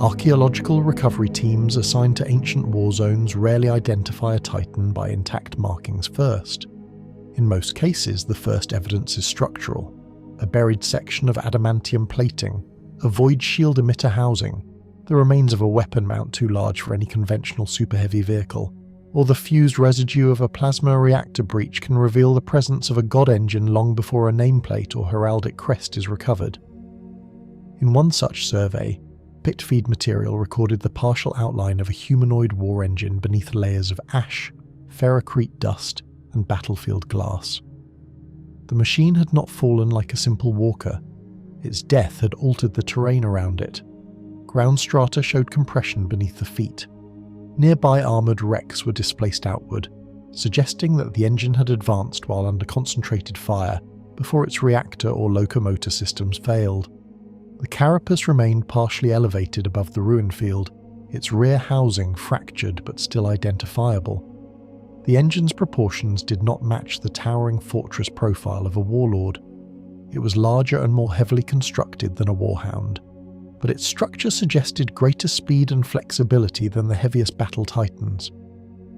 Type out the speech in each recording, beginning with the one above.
Archaeological recovery teams assigned to ancient war zones rarely identify a Titan by intact markings first. In most cases, the first evidence is structural: a buried section of adamantium plating, a void shield emitter housing, the remains of a weapon mount too large for any conventional super-heavy vehicle, or the fused residue of a plasma reactor breach can reveal the presence of a god engine long before a nameplate or heraldic crest is recovered. In one such survey, pit feed material recorded the partial outline of a humanoid war engine beneath layers of ash, ferrocrete dust, and battlefield glass. The machine had not fallen like a simple walker. Its death had altered the terrain around it. Ground strata showed compression beneath the feet. Nearby armoured wrecks were displaced outward, suggesting that the engine had advanced while under concentrated fire before its reactor or locomotor systems failed. The carapace remained partially elevated above the ruin field, its rear housing fractured but still identifiable. The engine's proportions did not match the towering fortress profile of a warlord. It was larger and more heavily constructed than a warhound, but its structure suggested greater speed and flexibility than the heaviest battle titans.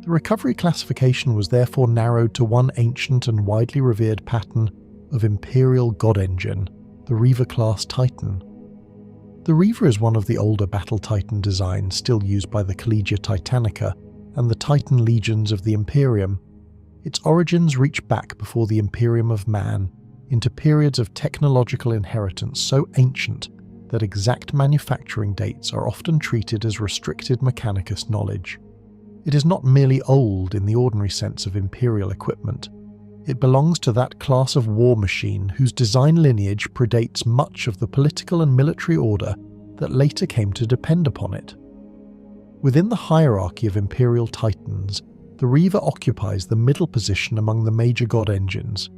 The recovery classification was therefore narrowed to one ancient and widely revered pattern of Imperial God Engine, the Reaver Class Titan. The Reaver is one of the older battle titan designs still used by the Collegia Titanica and the Titan legions of the Imperium. Its origins reach back before the Imperium of Man into periods of technological inheritance so ancient that exact manufacturing dates are often treated as restricted Mechanicus knowledge. It is not merely old in the ordinary sense of imperial equipment. It belongs to that class of war machine whose design lineage predates much of the political and military order that later came to depend upon it. Within the hierarchy of Imperial Titans, the Reaver occupies the middle position among the major god engines.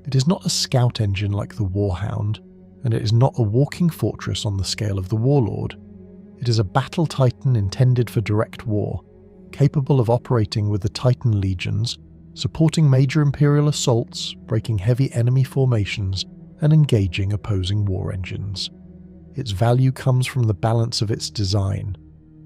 It is not a scout engine like the Warhound, and it is not a walking fortress on the scale of the Warlord. It is a battle titan intended for direct war, capable of operating with the Titan legions, supporting major Imperial assaults, breaking heavy enemy formations, and engaging opposing war engines. Its value comes from the balance of its design.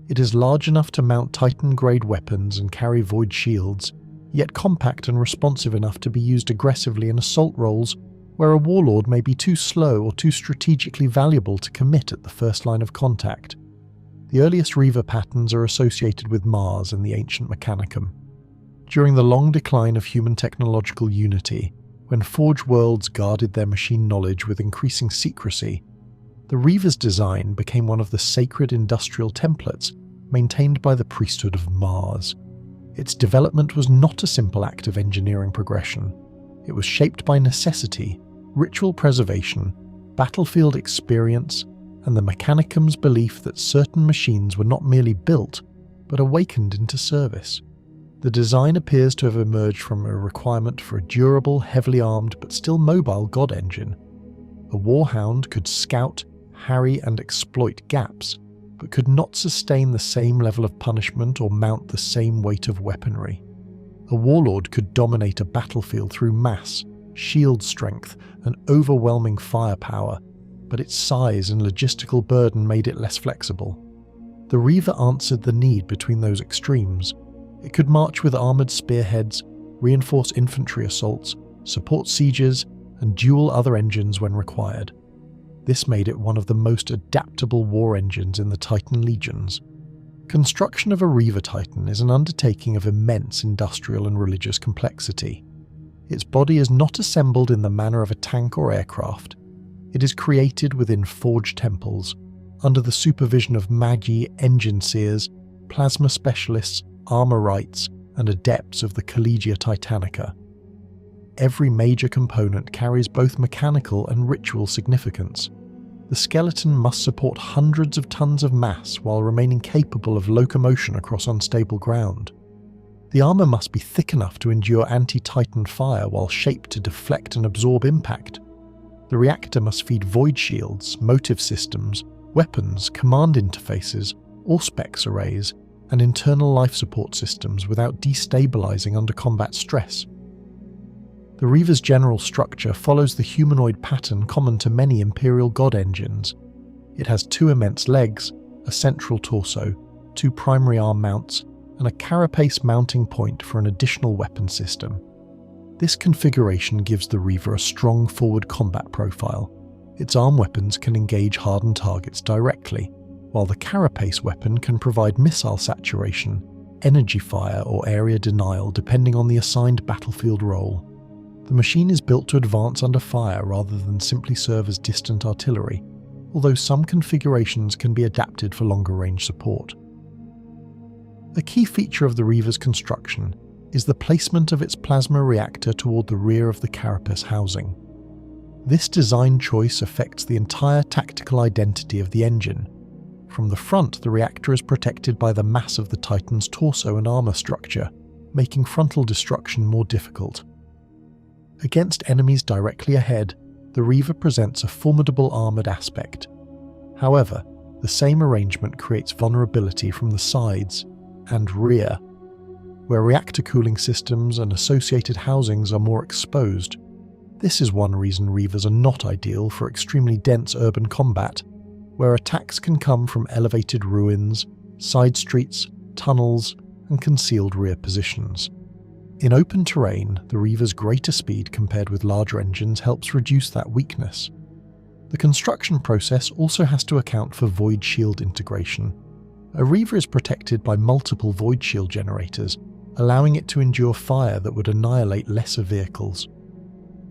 It is large enough to mount Titan-grade weapons and carry void shields, yet compact and responsive enough to be used aggressively in assault roles where a warlord may be too slow or too strategically valuable to commit at the first line of contact. The earliest Reaver patterns are associated with Mars and the ancient Mechanicum. During the long decline of human technological unity, when Forge worlds guarded their machine knowledge with increasing secrecy, the Reaver's design became one of the sacred industrial templates maintained by the priesthood of Mars. Its development was not a simple act of engineering progression. It was shaped by necessity, ritual preservation, battlefield experience, and the Mechanicum's belief that certain machines were not merely built, but awakened into service. The design appears to have emerged from a requirement for a durable, heavily armed but still mobile god engine. A warhound could scout, harry, and exploit gaps, but could not sustain the same level of punishment or mount the same weight of weaponry. A warlord could dominate a battlefield through mass, shield strength, and overwhelming firepower, but its size and logistical burden made it less flexible. The Reaver answered the need between those extremes. It could march with armoured spearheads, reinforce infantry assaults, support sieges, and duel other engines when required. This made it one of the most adaptable war engines in the Titan legions. Construction of a Reaver Titan is an undertaking of immense industrial and religious complexity. Its body is not assembled in the manner of a tank or aircraft. It is created within forged temples, under the supervision of magi, engine seers, plasma specialists, armorites, and adepts of the Collegia Titanica. Every major component carries both mechanical and ritual significance. The skeleton must support hundreds of tons of mass while remaining capable of locomotion across unstable ground. The armour must be thick enough to endure anti-Titan fire while shaped to deflect and absorb impact. The reactor must feed void shields, motive systems, weapons, command interfaces, Auspex arrays, and internal life support systems without destabilizing under combat stress. The Reaver's general structure follows the humanoid pattern common to many Imperial god engines. It has two immense legs, a central torso, 2 primary arm mounts, and a carapace mounting point for an additional weapon system. This configuration gives the Reaver a strong forward combat profile. Its arm weapons can engage hardened targets directly, while the carapace weapon can provide missile saturation, energy fire or area denial depending on the assigned battlefield role. The machine is built to advance under fire rather than simply serve as distant artillery, although some configurations can be adapted for longer range support. A key feature of the Reaver's construction is the placement of its plasma reactor toward the rear of the carapace housing. This design choice affects the entire tactical identity of the engine. From the front, the reactor is protected by the mass of the Titan's torso and armor structure, making frontal destruction more difficult. Against enemies directly ahead, the Reaver presents a formidable armored aspect. However, the same arrangement creates vulnerability from the sides and rear, where reactor cooling systems and associated housings are more exposed. This is one reason Reavers are not ideal for extremely dense urban combat, where attacks can come from elevated ruins, side streets, tunnels, and concealed rear positions. In open terrain, the Reaver's greater speed compared with larger engines helps reduce that weakness. The construction process also has to account for void shield integration. A Reaver is protected by multiple void shield generators, allowing it to endure fire that would annihilate lesser vehicles.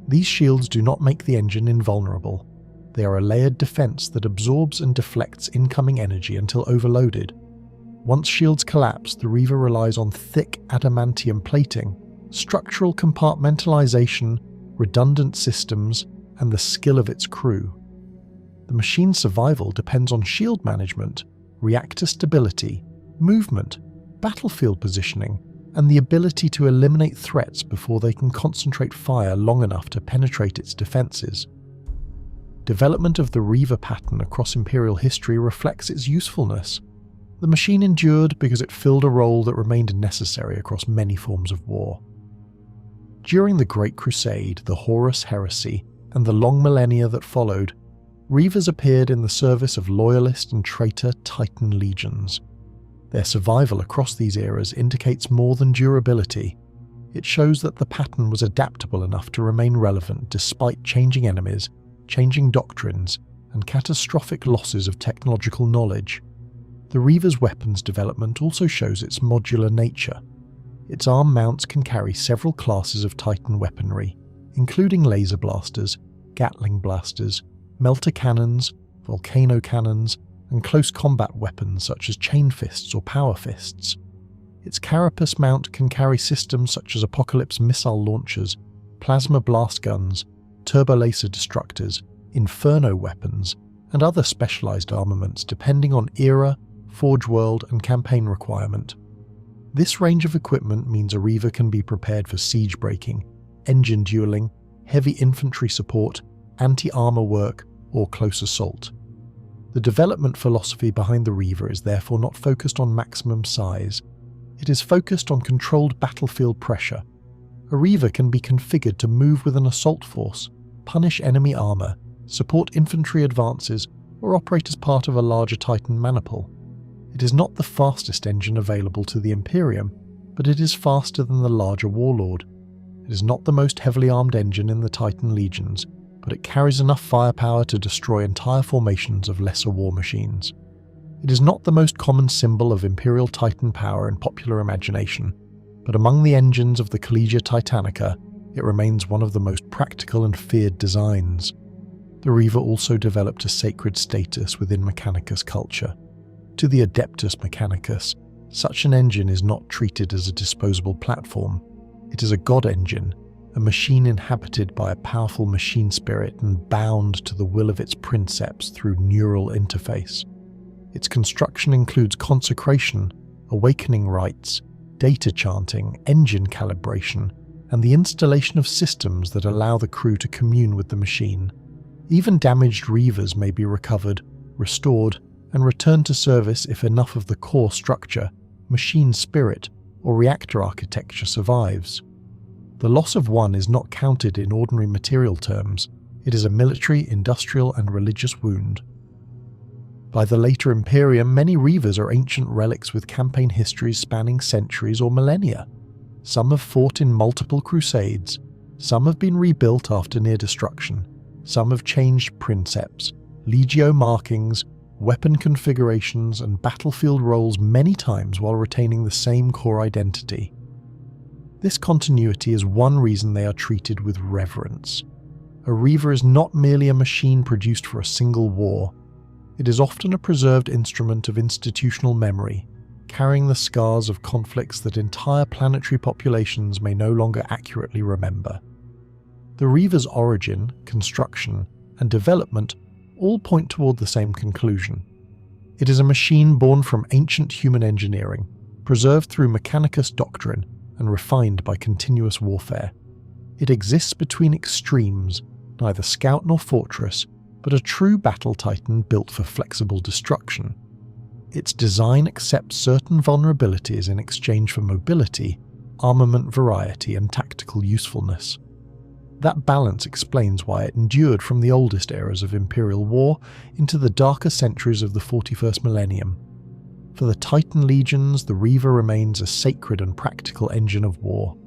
These shields do not make the engine invulnerable. They are a layered defense that absorbs and deflects incoming energy until overloaded. Once shields collapse, the Reaver relies on thick adamantium plating, structural compartmentalization, redundant systems, and the skill of its crew. The machine's survival depends on shield management, reactor stability, movement, battlefield positioning, and the ability to eliminate threats before they can concentrate fire long enough to penetrate its defenses. Development of the Reaver pattern across Imperial history reflects its usefulness. The machine endured because it filled a role that remained necessary across many forms of war. During the Great Crusade, the Horus Heresy, and the long millennia that followed, Reavers appeared in the service of loyalist and traitor Titan legions. Their survival across these eras indicates more than durability. It shows that the pattern was adaptable enough to remain relevant despite changing enemies, changing doctrines, and catastrophic losses of technological knowledge. The Reaver's weapons development also shows its modular nature. Its arm mounts can carry several classes of Titan weaponry, including laser blasters, Gatling blasters, melter cannons, volcano cannons, and close combat weapons such as chain fists or power fists. Its carapace mount can carry systems such as Apocalypse missile launchers, plasma blast guns, turbolaser destructors, inferno weapons, and other specialized armaments depending on era, Forge World, and campaign requirement. This range of equipment means a Reaver can be prepared for siege breaking, engine dueling, heavy infantry support, anti-armor work, or close assault. The development philosophy behind the Reaver is therefore not focused on maximum size. It is focused on controlled battlefield pressure. A Reaver can be configured to move with an assault force, punish enemy armor, support infantry advances, or operate as part of a larger Titan maniple. It is not the fastest engine available to the Imperium, but it is faster than the larger Warlord. It is not the most heavily armed engine in the Titan legions, but it carries enough firepower to destroy entire formations of lesser war machines. It is not the most common symbol of Imperial Titan power in popular imagination, but among the engines of the Collegia Titanica, it remains one of the most practical and feared designs. The Reaver also developed a sacred status within Mechanicus culture. To the Adeptus Mechanicus, such an engine is not treated as a disposable platform. It is a god engine, a machine inhabited by a powerful machine spirit and bound to the will of its Princeps through neural interface. Its construction includes consecration, awakening rites, data chanting, engine calibration, and the installation of systems that allow the crew to commune with the machine. Even damaged Reavers may be recovered, restored, and returned to service if enough of the core structure, machine spirit, or reactor architecture survives. The loss of one is not counted in ordinary material terms. It is a military, industrial, and religious wound. By the later Imperium, many Reavers are ancient relics with campaign histories spanning centuries or millennia. Some have fought in multiple crusades, some have been rebuilt after near destruction, some have changed Princeps, legio markings, weapon configurations, and battlefield roles many times while retaining the same core identity. This continuity is one reason they are treated with reverence. A Reaver is not merely a machine produced for a single war. It is often a preserved instrument of institutional memory, carrying the scars of conflicts that entire planetary populations may no longer accurately remember. The Reaver's origin, construction, and development all point toward the same conclusion. It is a machine born from ancient human engineering, preserved through Mechanicus doctrine, and refined by continuous warfare. It exists between extremes, neither scout nor fortress, but a true battle titan built for flexible destruction. Its design accepts certain vulnerabilities in exchange for mobility, armament variety, and tactical usefulness. That balance explains why it endured from the oldest eras of Imperial war into the darker centuries of the 41st millennium. For the Titan legions, the Reaver remains a sacred and practical engine of war.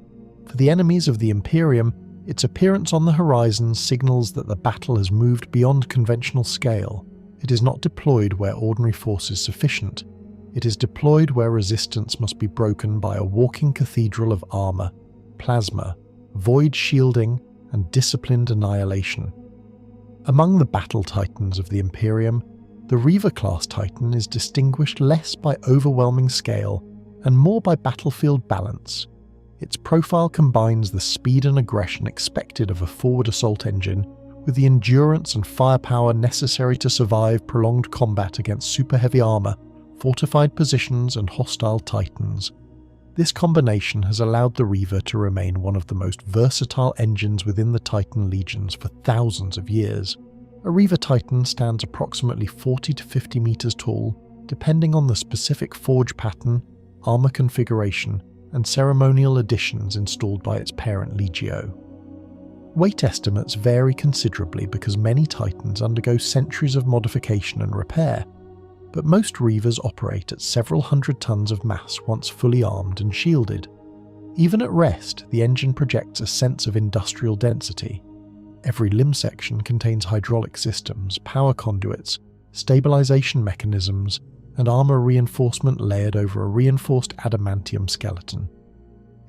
For the enemies of the Imperium, its appearance on the horizon signals that the battle has moved beyond conventional scale. It is not deployed where ordinary force is sufficient. It is deployed where resistance must be broken by a walking cathedral of armor, plasma, void shielding, and disciplined annihilation. Among the battle titans of the Imperium, the Reaver Class Titan is distinguished less by overwhelming scale and more by battlefield balance. Its profile combines the speed and aggression expected of a forward assault engine with the endurance and firepower necessary to survive prolonged combat against super heavy armor, fortified positions, and hostile titans. This combination has allowed the Reaver to remain one of the most versatile engines within the Titan legions for thousands of years. A Reaver Titan stands approximately 40 to 50 meters tall, depending on the specific forge pattern, armor configuration, and ceremonial additions installed by its parent Legio. Weight estimates vary considerably because many Titans undergo centuries of modification and repair, but most Reavers operate at several hundred tons of mass once fully armed and shielded. Even at rest, the engine projects a sense of industrial density. Every limb section contains hydraulic systems, power conduits, stabilization mechanisms, and armor reinforcement layered over a reinforced adamantium skeleton.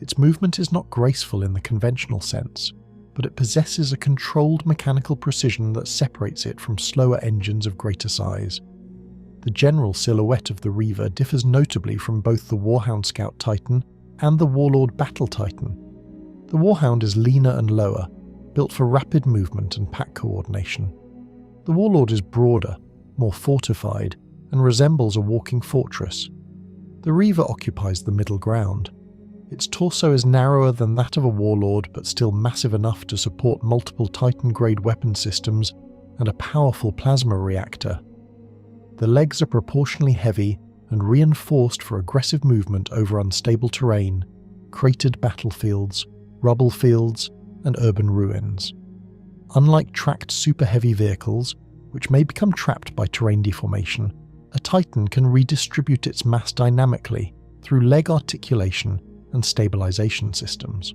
Its movement is not graceful in the conventional sense, but it possesses a controlled mechanical precision that separates it from slower engines of greater size. The general silhouette of the Reaver differs notably from both the Warhound Scout Titan and the Warlord Battle Titan. The Warhound is leaner and lower, built for rapid movement and pack coordination. The Warlord is broader, more fortified, and resembles a walking fortress. The Reaver occupies the middle ground. Its torso is narrower than that of a Warlord, but still massive enough to support multiple Titan-grade weapon systems and a powerful plasma reactor. The legs are proportionally heavy and reinforced for aggressive movement over unstable terrain, cratered battlefields, rubble fields, and urban ruins. Unlike tracked super-heavy vehicles, which may become trapped by terrain deformation, a Titan can redistribute its mass dynamically through leg articulation and stabilization systems.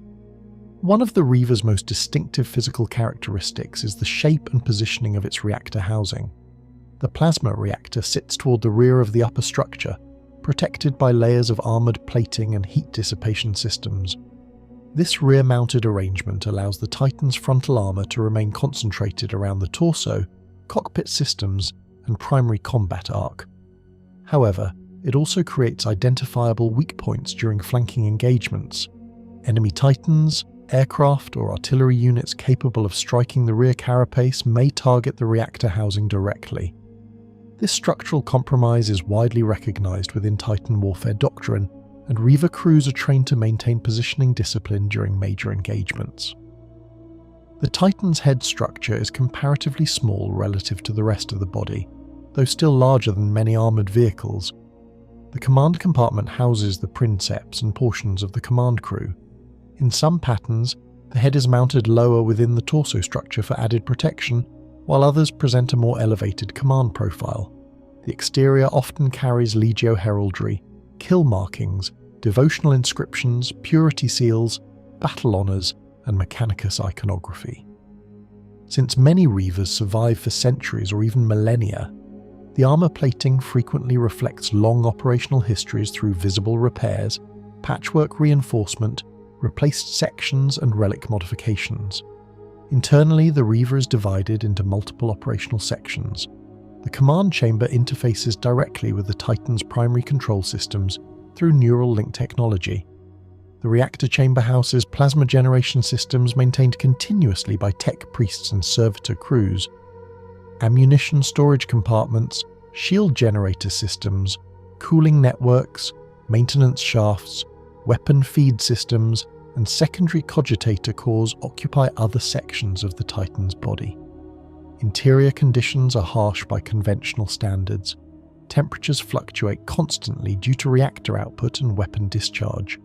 One of the Reaver's most distinctive physical characteristics is the shape and positioning of its reactor housing. The plasma reactor sits toward the rear of the upper structure, protected by layers of armored plating and heat dissipation systems. This rear-mounted arrangement allows the Titan's frontal armor to remain concentrated around the torso, cockpit systems, and primary combat arc. However, it also creates identifiable weak points during flanking engagements. Enemy Titans, aircraft, or artillery units capable of striking the rear carapace may target the reactor housing directly. This structural compromise is widely recognized within Titan warfare doctrine, and Reaver crews are trained to maintain positioning discipline during major engagements. The Titan's head structure is comparatively small relative to the rest of the body, though still larger than many armoured vehicles. The command compartment houses the Princeps and portions of the command crew. In some patterns, the head is mounted lower within the torso structure for added protection, while others present a more elevated command profile. The exterior often carries legio heraldry, kill markings, devotional inscriptions, purity seals, battle honours, and Mechanicus iconography. Since many Reavers survive for centuries or even millennia, the armour plating frequently reflects long operational histories through visible repairs, patchwork reinforcement, replaced sections, and relic modifications. Internally, the Reaver is divided into multiple operational sections. The command chamber interfaces directly with the Titan's primary control systems through neural link technology. The reactor chamber houses plasma generation systems maintained continuously by tech priests and servitor crews, ammunition storage compartments, shield generator systems, cooling networks, maintenance shafts, weapon feed systems, and secondary cogitator cores occupy other sections of the Titan's body. Interior conditions are harsh by conventional standards. Temperatures fluctuate constantly due to reactor output and weapon discharge.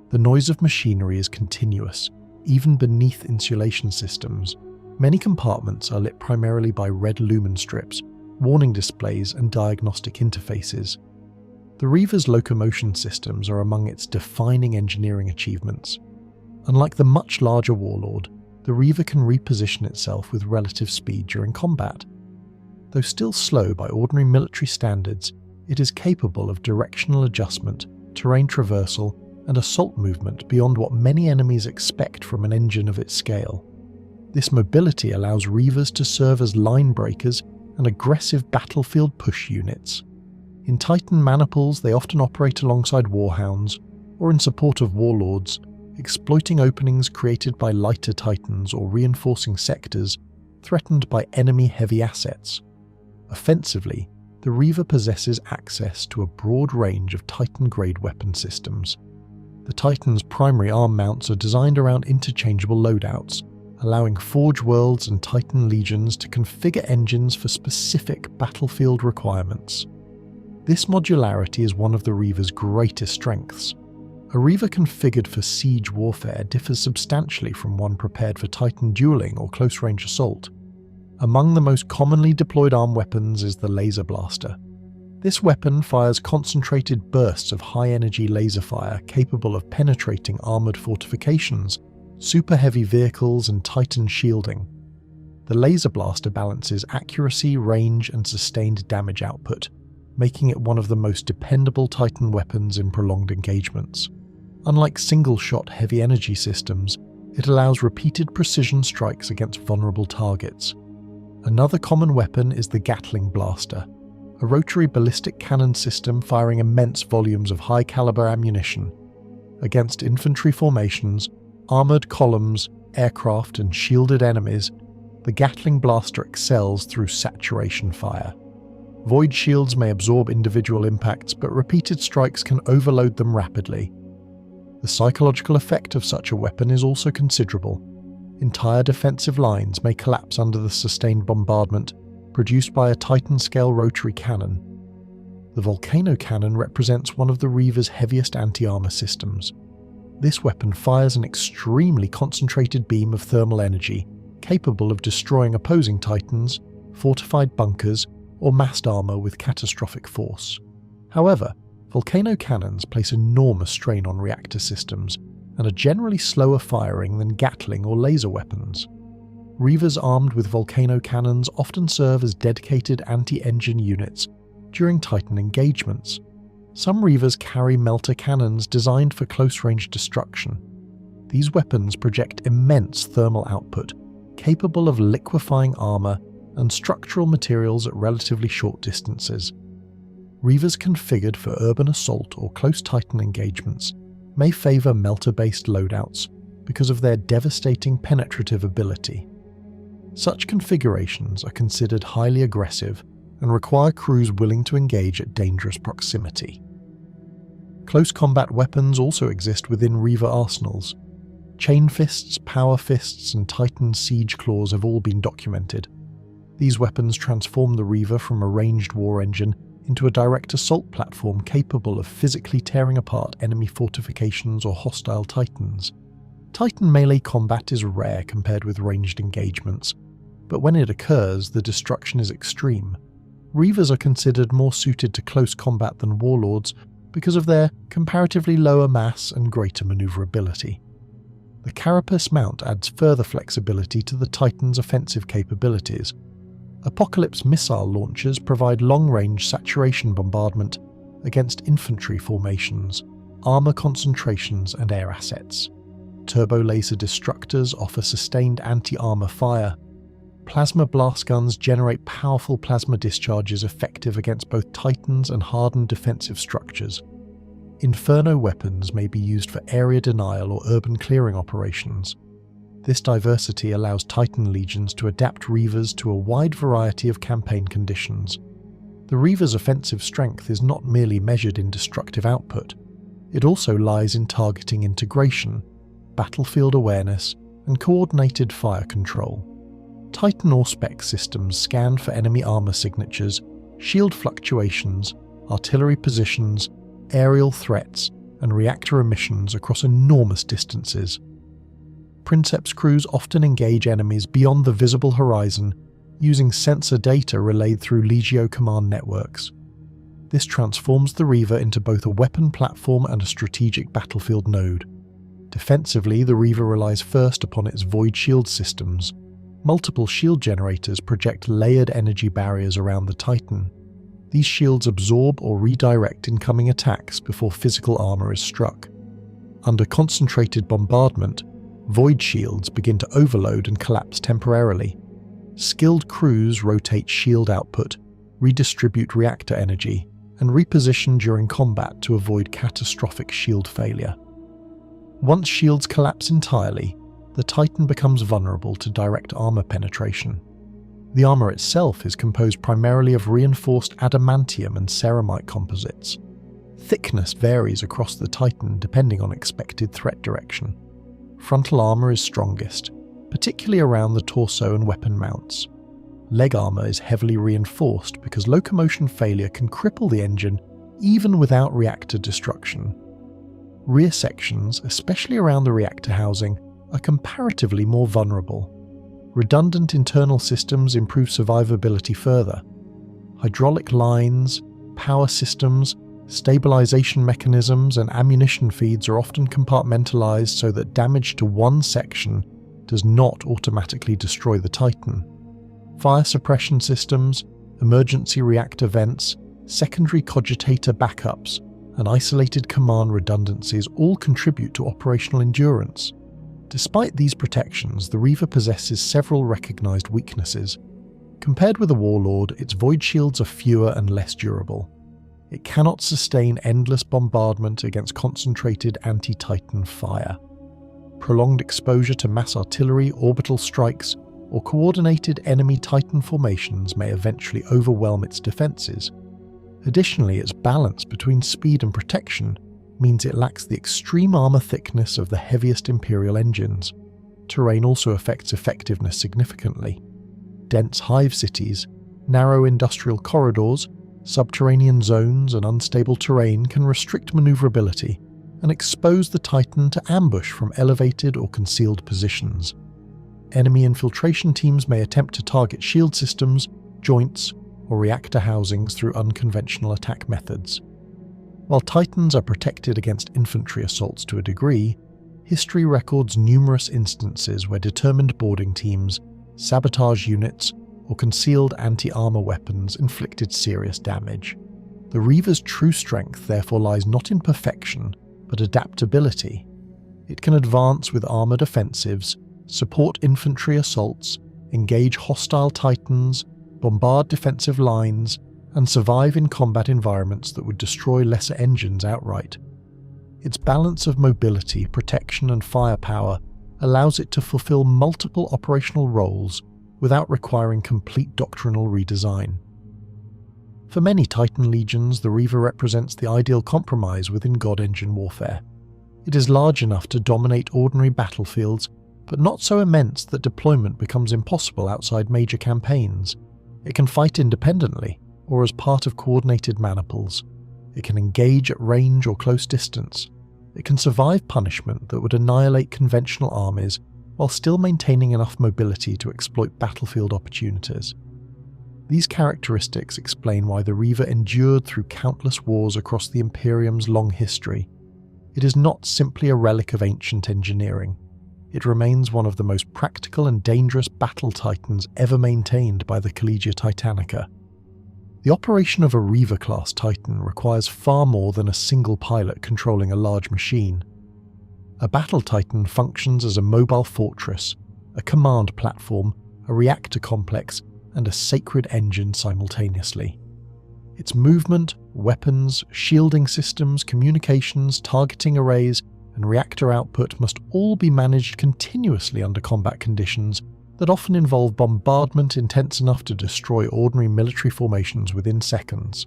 The noise of machinery is continuous, even beneath insulation systems. Many compartments are lit primarily by red lumen strips, warning displays, and diagnostic interfaces. The Reaver's locomotion systems are among its defining engineering achievements. Unlike the much larger Warlord, the Reaver can reposition itself with relative speed during combat. Though still slow by ordinary military standards, it is capable of directional adjustment, terrain traversal, and assault movement beyond what many enemies expect from an engine of its scale. This mobility allows Reavers to serve as line breakers and aggressive battlefield push units. In Titan maniples, they often operate alongside Warhounds, or in support of Warlords, exploiting openings created by lighter Titans or reinforcing sectors threatened by enemy heavy assets. Offensively, the Reaver possesses access to a broad range of Titan-grade weapon systems. The Titan's primary arm mounts are designed around interchangeable loadouts, allowing Forge Worlds and Titan Legions to configure engines for specific battlefield requirements. This modularity is one of the Reaver's greatest strengths. A Reaver configured for siege warfare differs substantially from one prepared for Titan dueling or close-range assault. Among the most commonly deployed arm weapons is the Laser Blaster. This weapon fires concentrated bursts of high-energy laser fire capable of penetrating armoured fortifications, super-heavy vehicles, and Titan shielding. The Laser Blaster balances accuracy, range, and sustained damage output, making it one of the most dependable Titan weapons in prolonged engagements. Unlike single-shot heavy energy systems, it allows repeated precision strikes against vulnerable targets. Another common weapon is the Gatling Blaster, a rotary ballistic cannon system firing immense volumes of high-caliber ammunition. Against infantry formations, armoured columns, aircraft, and shielded enemies, the Gatling Blaster excels through saturation fire. Void shields may absorb individual impacts, but repeated strikes can overload them rapidly. The psychological effect of such a weapon is also considerable. Entire defensive lines may collapse under the sustained bombardment produced by a Titan-scale rotary cannon. The Volcano Cannon represents one of the Reaver's heaviest anti-armor systems. This weapon fires an extremely concentrated beam of thermal energy, capable of destroying opposing Titans, fortified bunkers, or massed armor with catastrophic force. However, volcano cannons place enormous strain on reactor systems and are generally slower firing than Gatling or laser weapons. Reavers armed with volcano cannons often serve as dedicated anti-engine units during Titan engagements. Some Reavers carry melter cannons designed for close-range destruction. These weapons project immense thermal output, capable of liquefying armor and structural materials at relatively short distances. Reavers configured for urban assault or close Titan engagements may favor melter-based loadouts because of their devastating penetrative ability. Such configurations are considered highly aggressive and require crews willing to engage at dangerous proximity. Close combat weapons also exist within Reaver arsenals. Chain fists, power fists, and Titan siege claws have all been documented. These weapons transform the Reaver from a ranged war engine into a direct assault platform capable of physically tearing apart enemy fortifications or hostile Titans. Titan melee combat is rare compared with ranged engagements, but when it occurs, the destruction is extreme. Reavers are considered more suited to close combat than Warlords because of their comparatively lower mass and greater maneuverability. The carapace mount adds further flexibility to the Titan's offensive capabilities. Apocalypse missile launchers provide long-range saturation bombardment against infantry formations, armour concentrations and air assets. Turbo laser destructors offer sustained anti-armour fire. Plasma blast guns generate powerful plasma discharges effective against both Titans and hardened defensive structures. Inferno weapons may be used for area denial or urban clearing operations. This diversity allows Titan legions to adapt Reavers to a wide variety of campaign conditions. The Reaver's offensive strength is not merely measured in destructive output, it also lies in targeting integration, battlefield awareness, and coordinated fire control. Titan Auspex systems scan for enemy armour signatures, shield fluctuations, artillery positions, aerial threats, and reactor emissions across enormous distances. Princeps crews often engage enemies beyond the visible horizon using sensor data relayed through Legio command networks. This transforms the Reaver into both a weapon platform and a strategic battlefield node. Defensively, the Reaver relies first upon its void shield systems. Multiple shield generators project layered energy barriers around the Titan. These shields absorb or redirect incoming attacks before physical armour is struck. Under concentrated bombardment, void shields begin to overload and collapse temporarily. Skilled crews rotate shield output, redistribute reactor energy, and reposition during combat to avoid catastrophic shield failure. Once shields collapse entirely, the Titan becomes vulnerable to direct armour penetration. The armour itself is composed primarily of reinforced adamantium and ceramite composites. Thickness varies across the Titan depending on expected threat direction. Frontal armour is strongest, particularly around the torso and weapon mounts. Leg armour is heavily reinforced because locomotion failure can cripple the engine even without reactor destruction. Rear sections, especially around the reactor housing, are comparatively more vulnerable. Redundant internal systems improve survivability further. Hydraulic lines, power systems, stabilization mechanisms and ammunition feeds are often compartmentalized so that damage to one section does not automatically destroy the Titan. Fire suppression systems, emergency reactor vents, secondary cogitator backups, and isolated command redundancies all contribute to operational endurance. Despite these protections, the Reaver possesses several recognized weaknesses. Compared with a Warlord, its void shields are fewer and less durable. It cannot sustain endless bombardment against concentrated anti-Titan fire. Prolonged exposure to mass artillery, orbital strikes, or coordinated enemy Titan formations may eventually overwhelm its defenses. Additionally, its balance between speed and protection means it lacks the extreme armour thickness of the heaviest Imperial engines. Terrain also affects effectiveness significantly. Dense hive cities, narrow industrial corridors, subterranean zones and unstable terrain can restrict manoeuvrability and expose the Titan to ambush from elevated or concealed positions. Enemy infiltration teams may attempt to target shield systems, joints, or reactor housings through unconventional attack methods. While Titans are protected against infantry assaults to a degree, history records numerous instances where determined boarding teams, sabotage units, or concealed anti-armour weapons inflicted serious damage. The Reaver's true strength therefore lies not in perfection, but adaptability. It can advance with armoured offensives, support infantry assaults, engage hostile Titans, bombard defensive lines, and survive in combat environments that would destroy lesser engines outright. Its balance of mobility, protection, and firepower allows it to fulfill multiple operational roles without requiring complete doctrinal redesign. For many Titan legions, the Reaver represents the ideal compromise within God Engine warfare. It is large enough to dominate ordinary battlefields, but not so immense that deployment becomes impossible outside major campaigns. It can fight independently, or as part of coordinated maniples. It can engage at range or close distance. It can survive punishment that would annihilate conventional armies while still maintaining enough mobility to exploit battlefield opportunities. These characteristics explain why the Reaver endured through countless wars across the Imperium's long history. It is not simply a relic of ancient engineering. It remains one of the most practical and dangerous battle titans ever maintained by the Collegia Titanica. The operation of a Reaver Class Titan requires far more than a single pilot controlling a large machine. A battle titan functions as a mobile fortress, a command platform, a reactor complex, and a sacred engine simultaneously. Its movement, weapons, shielding systems, communications, targeting arrays, and reactor output must all be managed continuously under combat conditions that often involve bombardment intense enough to destroy ordinary military formations within seconds.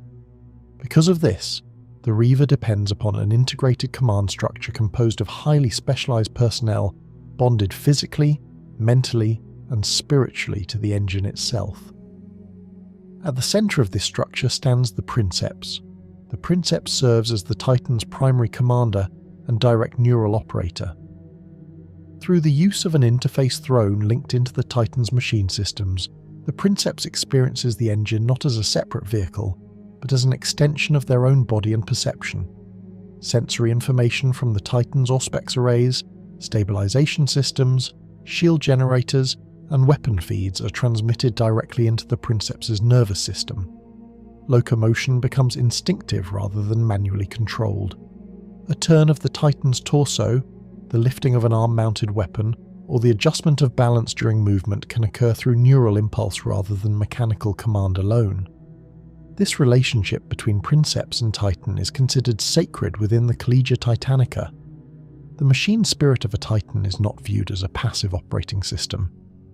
Because of this, the Reaver depends upon an integrated command structure composed of highly specialized personnel bonded physically, mentally, and spiritually to the engine itself. At the center of this structure stands the Princeps. The Princeps serves as the Titan's primary commander and direct neural operator. Through the use of an interface throne linked into the Titan's machine systems, the Princeps experiences the engine not as a separate vehicle, but as an extension of their own body and perception. Sensory information from the Titan's Auspex arrays, stabilization systems, shield generators, and weapon feeds are transmitted directly into the Princeps' nervous system. Locomotion becomes instinctive rather than manually controlled. A turn of the Titan's torso, the lifting of an arm-mounted weapon, or the adjustment of balance during movement can occur through neural impulse rather than mechanical command alone. This relationship between Princeps and Titan is considered sacred within the Collegia Titanica. The machine spirit of a Titan is not viewed as a passive operating system.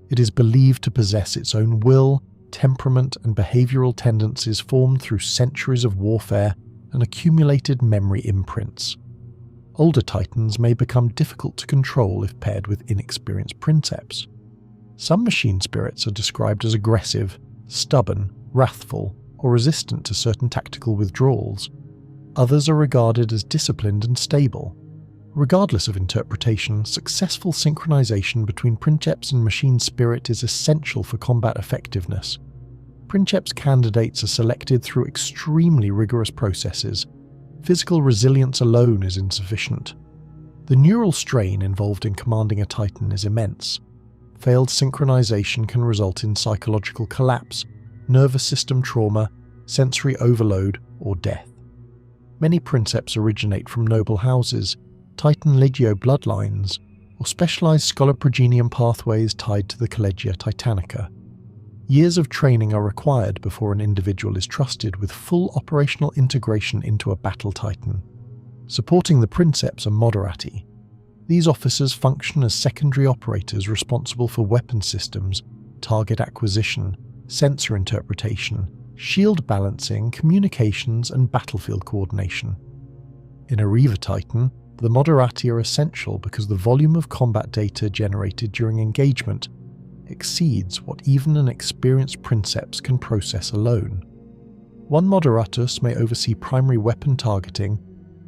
It is believed to possess its own will, temperament, and behavioral tendencies formed through centuries of warfare and accumulated memory imprints. Older Titans may become difficult to control if paired with inexperienced Princeps. Some machine spirits are described as aggressive, stubborn, wrathful, or resistant to certain tactical withdrawals. Others are regarded as disciplined and stable. Regardless of interpretation, successful synchronization between Princeps and machine spirit is essential for combat effectiveness. Princeps candidates are selected through extremely rigorous processes. Physical resilience alone is insufficient. The neural strain involved in commanding a Titan is immense. Failed synchronization can result in psychological collapse, nervous system trauma, sensory overload, or death. Many Princeps originate from noble houses, Titan Legio bloodlines, or specialized Scoloprogenium pathways tied to the Collegia Titanica. Years of training are required before an individual is trusted with full operational integration into a battle Titan. Supporting the Princeps are Moderati. These officers function as secondary operators responsible for weapon systems, target acquisition, sensor interpretation, shield balancing, communications, and battlefield coordination. In a Reaver Titan, the Moderati are essential because the volume of combat data generated during engagement exceeds what even an experienced Princeps can process alone. One Moderatus may oversee primary weapon targeting,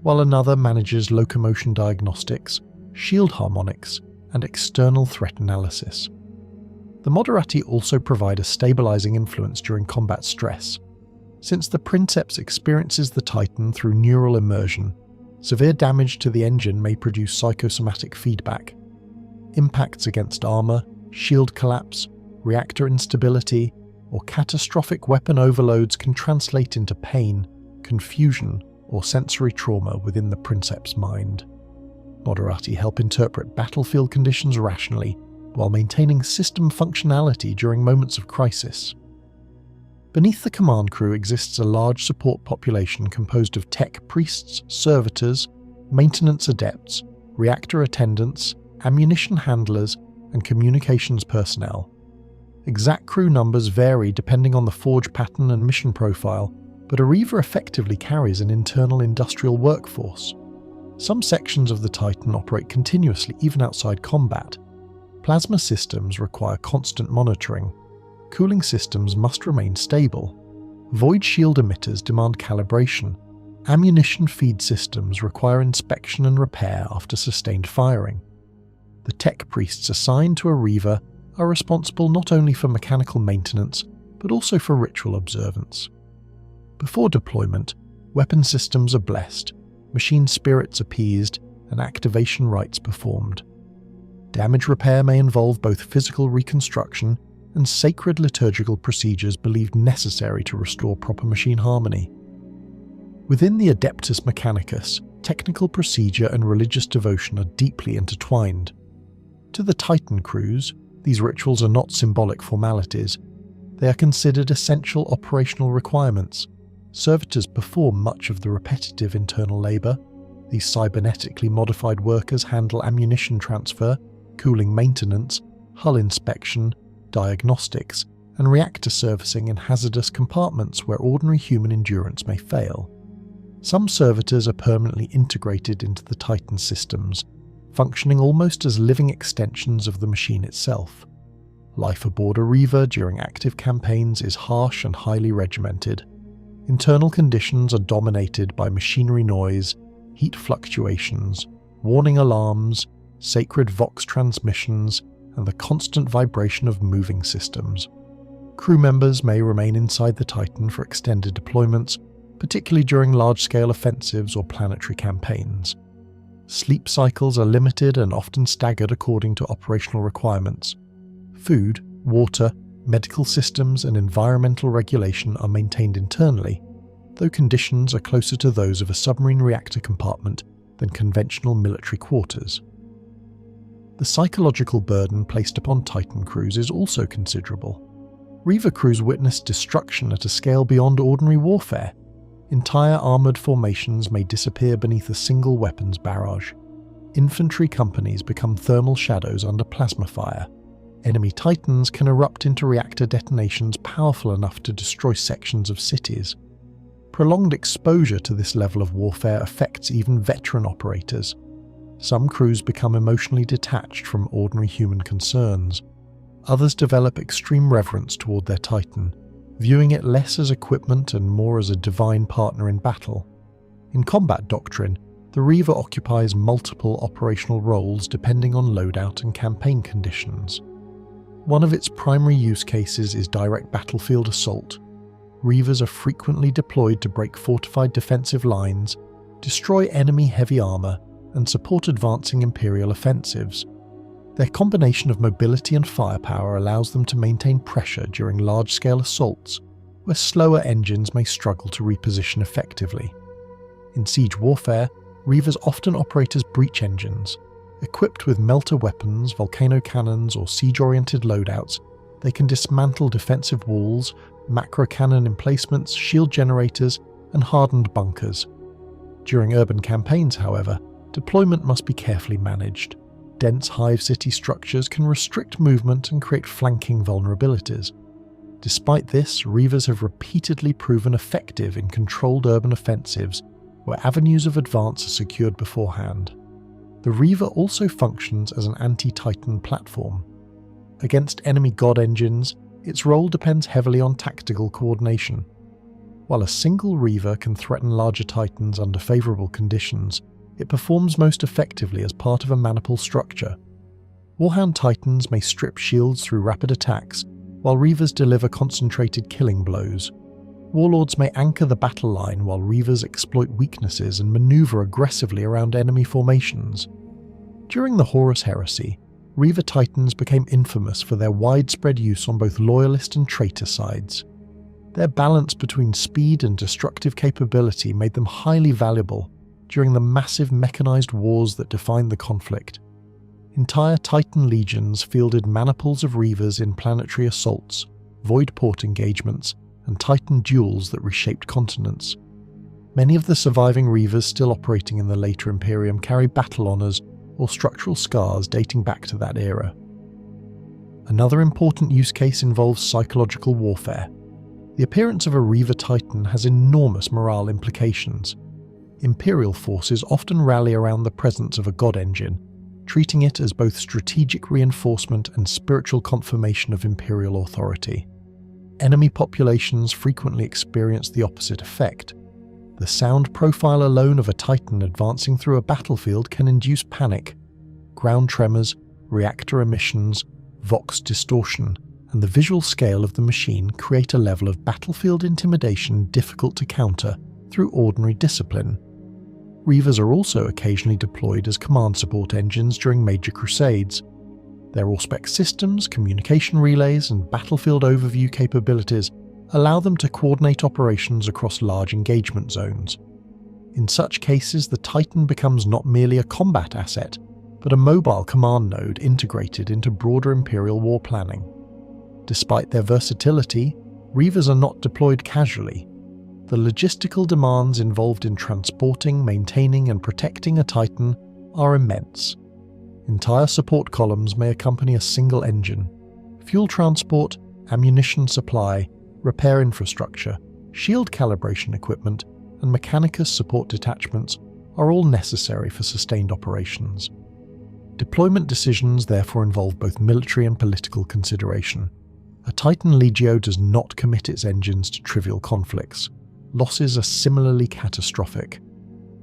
while another manages locomotion diagnostics, shield harmonics, and external threat analysis. The Moderati also provide a stabilizing influence during combat stress. Since the Princeps experiences the Titan through neural immersion, severe damage to the engine may produce psychosomatic feedback. Impacts against armor, shield collapse, reactor instability, or catastrophic weapon overloads can translate into pain, confusion, or sensory trauma within the Princeps' mind. Moderati help interpret battlefield conditions rationally while maintaining system functionality during moments of crisis. Beneath the command crew exists a large support population composed of tech priests, servitors, maintenance adepts, reactor attendants, ammunition handlers, and communications personnel. Exact crew numbers vary depending on the forge pattern and mission profile, but a Reaver effectively carries an internal industrial workforce. Some sections of the Titan operate continuously even outside combat. Plasma systems require constant monitoring. Cooling systems must remain stable. Void shield emitters demand calibration. Ammunition feed systems require inspection and repair after sustained firing. The tech priests assigned to a Reaver are responsible not only for mechanical maintenance, but but also for ritual observance. Before deployment, weapon systems are blessed, machine spirits appeased, and activation rites performed. Damage repair may involve both physical reconstruction and sacred liturgical procedures believed necessary to restore proper machine harmony. Within the Adeptus Mechanicus, technical procedure and religious devotion are deeply intertwined. To the Titan crews, these rituals are not symbolic formalities. They are considered essential operational requirements. Servitors perform much of the repetitive internal labour. These cybernetically modified workers handle ammunition transfer, cooling maintenance, hull inspection, diagnostics, and reactor servicing in hazardous compartments where ordinary human endurance may fail. Some servitors are permanently integrated into the Titan systems, functioning almost as living extensions of the machine itself. Life aboard a Reaver during active campaigns is harsh and highly regimented. Internal conditions are dominated by machinery noise, heat fluctuations, warning alarms, sacred Vox transmissions, and the constant vibration of moving systems. Crew members may remain inside the Titan for extended deployments, particularly during large-scale offensives or planetary campaigns. Sleep cycles are limited and often staggered according to operational requirements. Food, water, medical systems, and environmental regulation are maintained internally, though conditions are closer to those of a submarine reactor compartment than conventional military quarters. The psychological burden placed upon Titan crews is also considerable. Reaver crews witness destruction at a scale beyond ordinary warfare. Entire armoured formations may disappear beneath a single weapons barrage. Infantry companies become thermal shadows under plasma fire. Enemy Titans can erupt into reactor detonations powerful enough to destroy sections of cities. Prolonged exposure to this level of warfare affects even veteran operators. Some crews become emotionally detached from ordinary human concerns. Others develop extreme reverence toward their Titan, viewing it less as equipment and more as a divine partner in battle. In combat doctrine, the Reaver occupies multiple operational roles depending on loadout and campaign conditions. One of its primary use cases is direct battlefield assault. Reavers are frequently deployed to break fortified defensive lines, destroy enemy heavy armour, and support advancing Imperial offensives. Their combination of mobility and firepower allows them to maintain pressure during large-scale assaults, where slower engines may struggle to reposition effectively. In siege warfare, Reavers often operate as breach engines. Equipped with melter weapons, volcano cannons, or siege-oriented loadouts, they can dismantle defensive walls, macro cannon emplacements, shield generators, and hardened bunkers. During urban campaigns, however, deployment must be carefully managed. Dense hive city structures can restrict movement and create flanking vulnerabilities. Despite this, Reavers have repeatedly proven effective in controlled urban offensives where avenues of advance are secured beforehand. The Reaver also functions as an anti-Titan platform. Against enemy god engines, its role depends heavily on tactical coordination. While a single Reaver can threaten larger Titans under favourable conditions, it performs most effectively as part of a maniple structure. Warhound Titans may strip shields through rapid attacks, while Reavers deliver concentrated killing blows. Warlords may anchor the battle line while Reavers exploit weaknesses and maneuver aggressively around enemy formations. During the Horus Heresy, Reaver Titans became infamous for their widespread use on both loyalist and traitor sides. Their balance between speed and destructive capability made them highly valuable during the massive mechanized wars that defined the conflict. Entire Titan legions fielded maniples of Reavers in planetary assaults, void port engagements, and Titan duels that reshaped continents. Many of the surviving Reavers still operating in the later Imperium carry battle honours or structural scars dating back to that era. Another important use case involves psychological warfare. The appearance of a Reaver Titan has enormous morale implications. Imperial forces often rally around the presence of a god engine, treating it as both strategic reinforcement and spiritual confirmation of Imperial authority. Enemy populations frequently experience the opposite effect. The sound profile alone of a Titan advancing through a battlefield can induce panic, ground tremors, reactor emissions, Vox distortion, and the visual scale of the machine create a level of battlefield intimidation difficult to counter through ordinary discipline. Reavers are also occasionally deployed as command support engines during major crusades. Their all-spec systems, communication relays, and battlefield overview capabilities allow them to coordinate operations across large engagement zones. In such cases, the Titan becomes not merely a combat asset, but a mobile command node integrated into broader Imperial war planning. Despite their versatility, Reavers are not deployed casually. The logistical demands involved in transporting, maintaining, and protecting a Titan are immense. Entire support columns may accompany a single engine. Fuel transport, ammunition supply, repair infrastructure, shield calibration equipment, and Mechanicus support detachments are all necessary for sustained operations. Deployment decisions therefore involve both military and political consideration. A Titan Legio does not commit its engines to trivial conflicts. Losses are similarly catastrophic.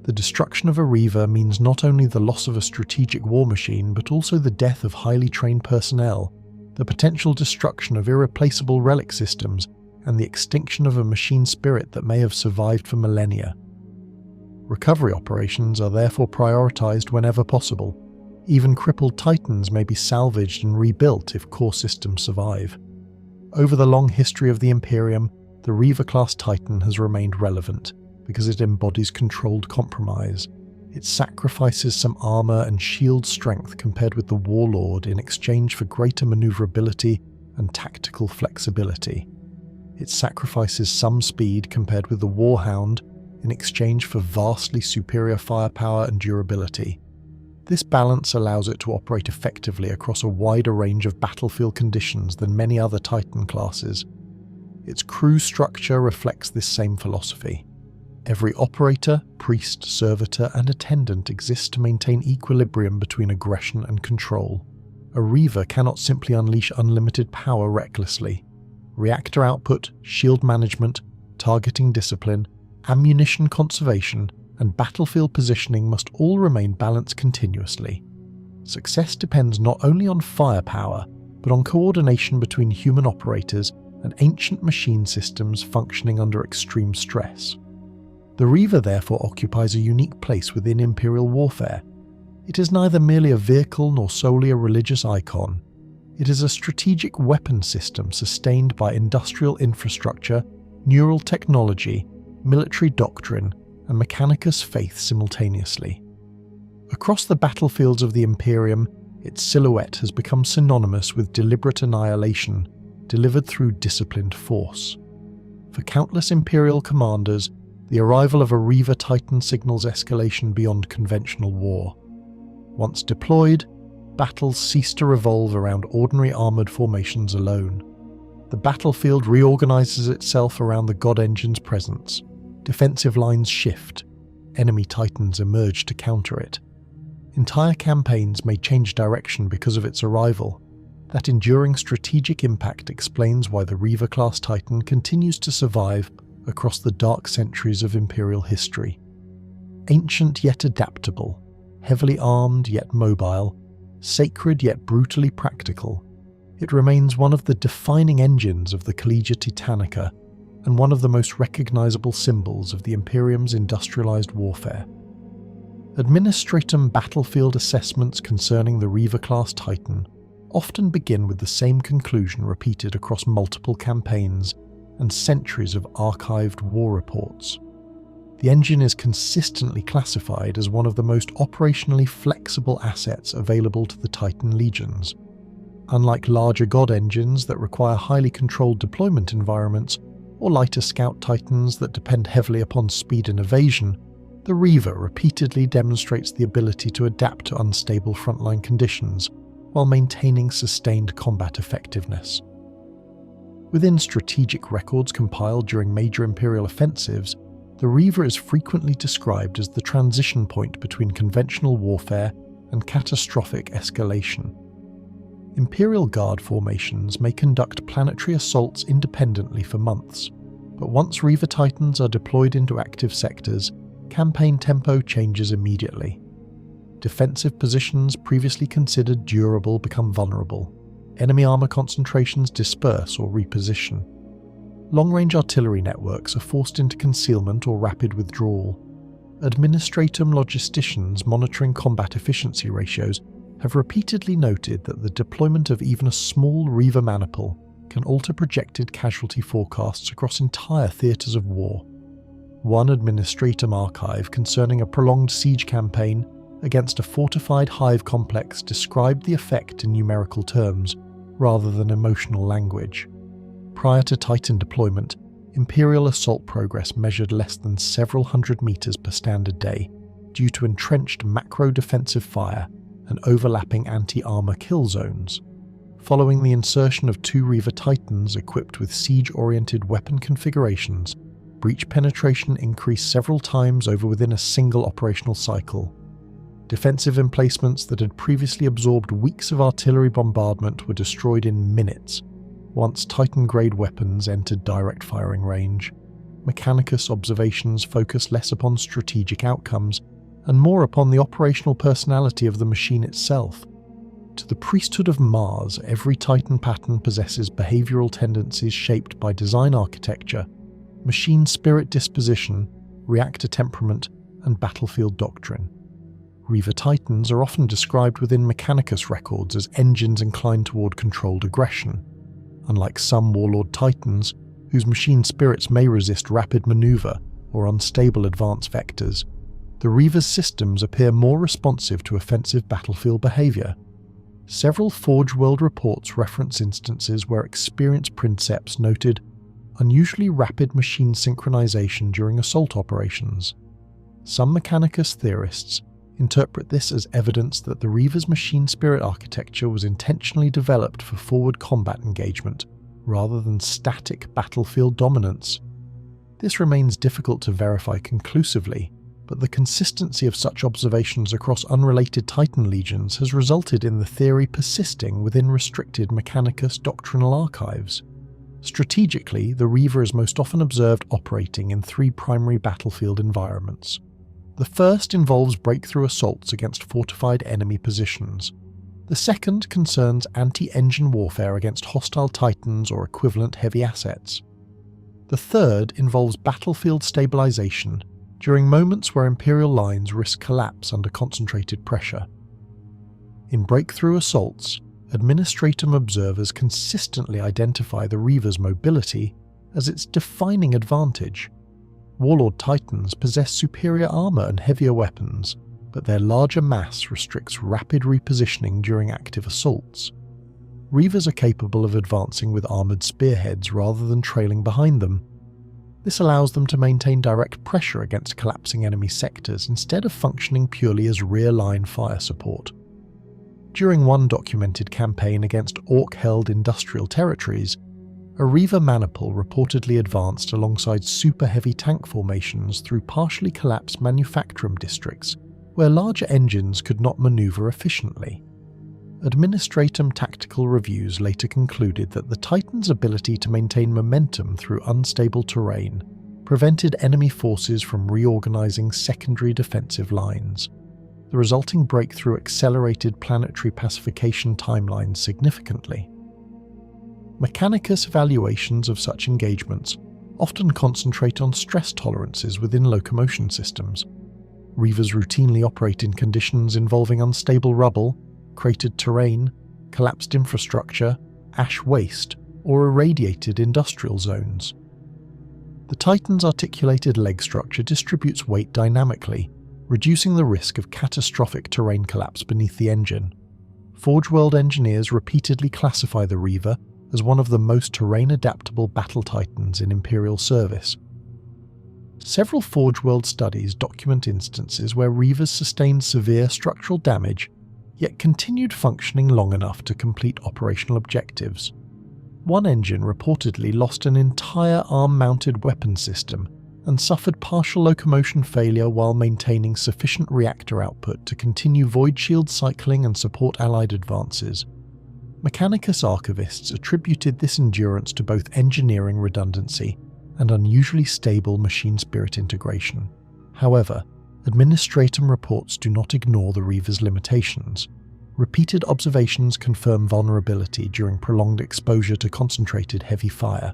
The destruction of a Reaver means not only the loss of a strategic war machine, but also the death of highly trained personnel, the potential destruction of irreplaceable relic systems, and the extinction of a machine spirit that may have survived for millennia. Recovery operations are therefore prioritized whenever possible. Even crippled Titans may be salvaged and rebuilt if core systems survive. Over the long history of the Imperium, the Reaver Class Titan has remained relevant because it embodies controlled compromise. It sacrifices some armor and shield strength compared with the Warlord in exchange for greater maneuverability and tactical flexibility. It sacrifices some speed compared with the Warhound in exchange for vastly superior firepower and durability. This balance allows it to operate effectively across a wider range of battlefield conditions than many other Titan classes. Its crew structure reflects this same philosophy. Every operator, priest, servitor, and attendant exists to maintain equilibrium between aggression and control. A Reaver cannot simply unleash unlimited power recklessly. Reactor output, shield management, targeting discipline, ammunition conservation, and battlefield positioning must all remain balanced continuously. Success depends not only on firepower, but on coordination between human operators and ancient machine systems functioning under extreme stress. The Reaver therefore occupies a unique place within Imperial warfare. It is neither merely a vehicle nor solely a religious icon. It is a strategic weapon system sustained by industrial infrastructure, neural technology, military doctrine, and Mechanicus faith simultaneously. Across the battlefields of the Imperium, its silhouette has become synonymous with deliberate annihilation, delivered through disciplined force. For countless Imperial commanders, the arrival of a Reaver Titan signals escalation beyond conventional war. Once deployed, battles cease to revolve around ordinary armoured formations alone. The battlefield reorganises itself around the God Engine's presence. Defensive lines shift. Enemy Titans emerge to counter it. Entire campaigns may change direction because of its arrival. That enduring strategic impact explains why the Reaver Class Titan continues to survive across the dark centuries of Imperial history. Ancient yet adaptable, heavily armed yet mobile, sacred yet brutally practical, it remains one of the defining engines of the Collegia Titanica and one of the most recognizable symbols of the Imperium's industrialized warfare. Administratum battlefield assessments concerning the Reaver Class Titan often begin with the same conclusion repeated across multiple campaigns and centuries of archived war reports. The engine is consistently classified as one of the most operationally flexible assets available to the Titan legions. Unlike larger God engines that require highly controlled deployment environments, or lighter Scout Titans that depend heavily upon speed and evasion, the Reaver repeatedly demonstrates the ability to adapt to unstable frontline conditions while maintaining sustained combat effectiveness. Within strategic records compiled during major Imperial offensives, the Reaver is frequently described as the transition point between conventional warfare and catastrophic escalation. Imperial Guard formations may conduct planetary assaults independently for months, but once Reaver Titans are deployed into active sectors, campaign tempo changes immediately. Defensive positions previously considered durable become vulnerable. enemy armour concentrations disperse or reposition. Long-range artillery networks are forced into concealment or rapid withdrawal. Administratum logisticians monitoring combat efficiency ratios have repeatedly noted that the deployment of even a small Reaver maniple can alter projected casualty forecasts across entire theatres of war. One administratum archive concerning a prolonged siege campaign against a fortified hive complex described the effect in numerical terms rather than emotional language. Prior to Titan deployment, Imperial assault progress measured less than several hundred meters per standard day due to entrenched macro-defensive fire and overlapping anti-armor kill zones. Following the insertion of 2 Reaver Titans equipped with siege-oriented weapon configurations, breach penetration increased several times over within a single operational cycle. Defensive emplacements that had previously absorbed weeks of artillery bombardment were destroyed in minutes, once Titan-grade weapons entered direct firing range. Mechanicus observations focus less upon strategic outcomes and more upon the operational personality of the machine itself. To the priesthood of Mars, every Titan pattern possesses behavioral tendencies shaped by design architecture, machine spirit disposition, reactor temperament, and battlefield doctrine. Reaver Titans are often described within Mechanicus records as engines inclined toward controlled aggression. Unlike some Warlord Titans, whose machine spirits may resist rapid maneuver or unstable advance vectors, the Reaver's systems appear more responsive to offensive battlefield behavior. Several Forge World reports reference instances where experienced Princeps noted unusually rapid machine synchronization during assault operations. Some Mechanicus theorists interpret this as evidence that the Reaver's machine spirit architecture was intentionally developed for forward combat engagement, rather than static battlefield dominance. This remains difficult to verify conclusively, but the consistency of such observations across unrelated Titan legions has resulted in the theory persisting within restricted Mechanicus doctrinal archives. Strategically, the Reaver is most often observed operating in 3 primary battlefield environments. The first involves breakthrough assaults against fortified enemy positions. The second concerns anti-engine warfare against hostile Titans or equivalent heavy assets. The third involves battlefield stabilization during moments where Imperial lines risk collapse under concentrated pressure. In breakthrough assaults, administratum observers consistently identify the Reaver's mobility as its defining advantage. Warlord Titans possess superior armor and heavier weapons, but their larger mass restricts rapid repositioning during active assaults. Reavers are capable of advancing with armored spearheads rather than trailing behind them. This allows them to maintain direct pressure against collapsing enemy sectors instead of functioning purely as rear-line fire support. During one documented campaign against Orc-held industrial territories, a Reaver maniple reportedly advanced alongside super-heavy tank formations through partially collapsed manufacturing districts where larger engines could not maneuver efficiently. Administratum tactical reviews later concluded that the Titan's ability to maintain momentum through unstable terrain prevented enemy forces from reorganizing secondary defensive lines. The resulting breakthrough accelerated planetary pacification timelines significantly. Mechanicus evaluations of such engagements often concentrate on stress tolerances within locomotion systems. Reavers routinely operate in conditions involving unstable rubble, cratered terrain, collapsed infrastructure, ash waste, or irradiated industrial zones. The Titan's articulated leg structure distributes weight dynamically, reducing the risk of catastrophic terrain collapse beneath the engine. Forge World engineers repeatedly classify the Reaver as one of the most terrain-adaptable battle Titans in Imperial service. Several Forge World studies document instances where Reavers sustained severe structural damage, yet continued functioning long enough to complete operational objectives. One engine reportedly lost an entire arm-mounted weapon system and suffered partial locomotion failure while maintaining sufficient reactor output to continue void shield cycling and support Allied advances. Mechanicus archivists attributed this endurance to both engineering redundancy and unusually stable machine spirit integration. However, administratum reports do not ignore the Reaver's limitations. repeated observations confirm vulnerability during prolonged exposure to concentrated heavy fire.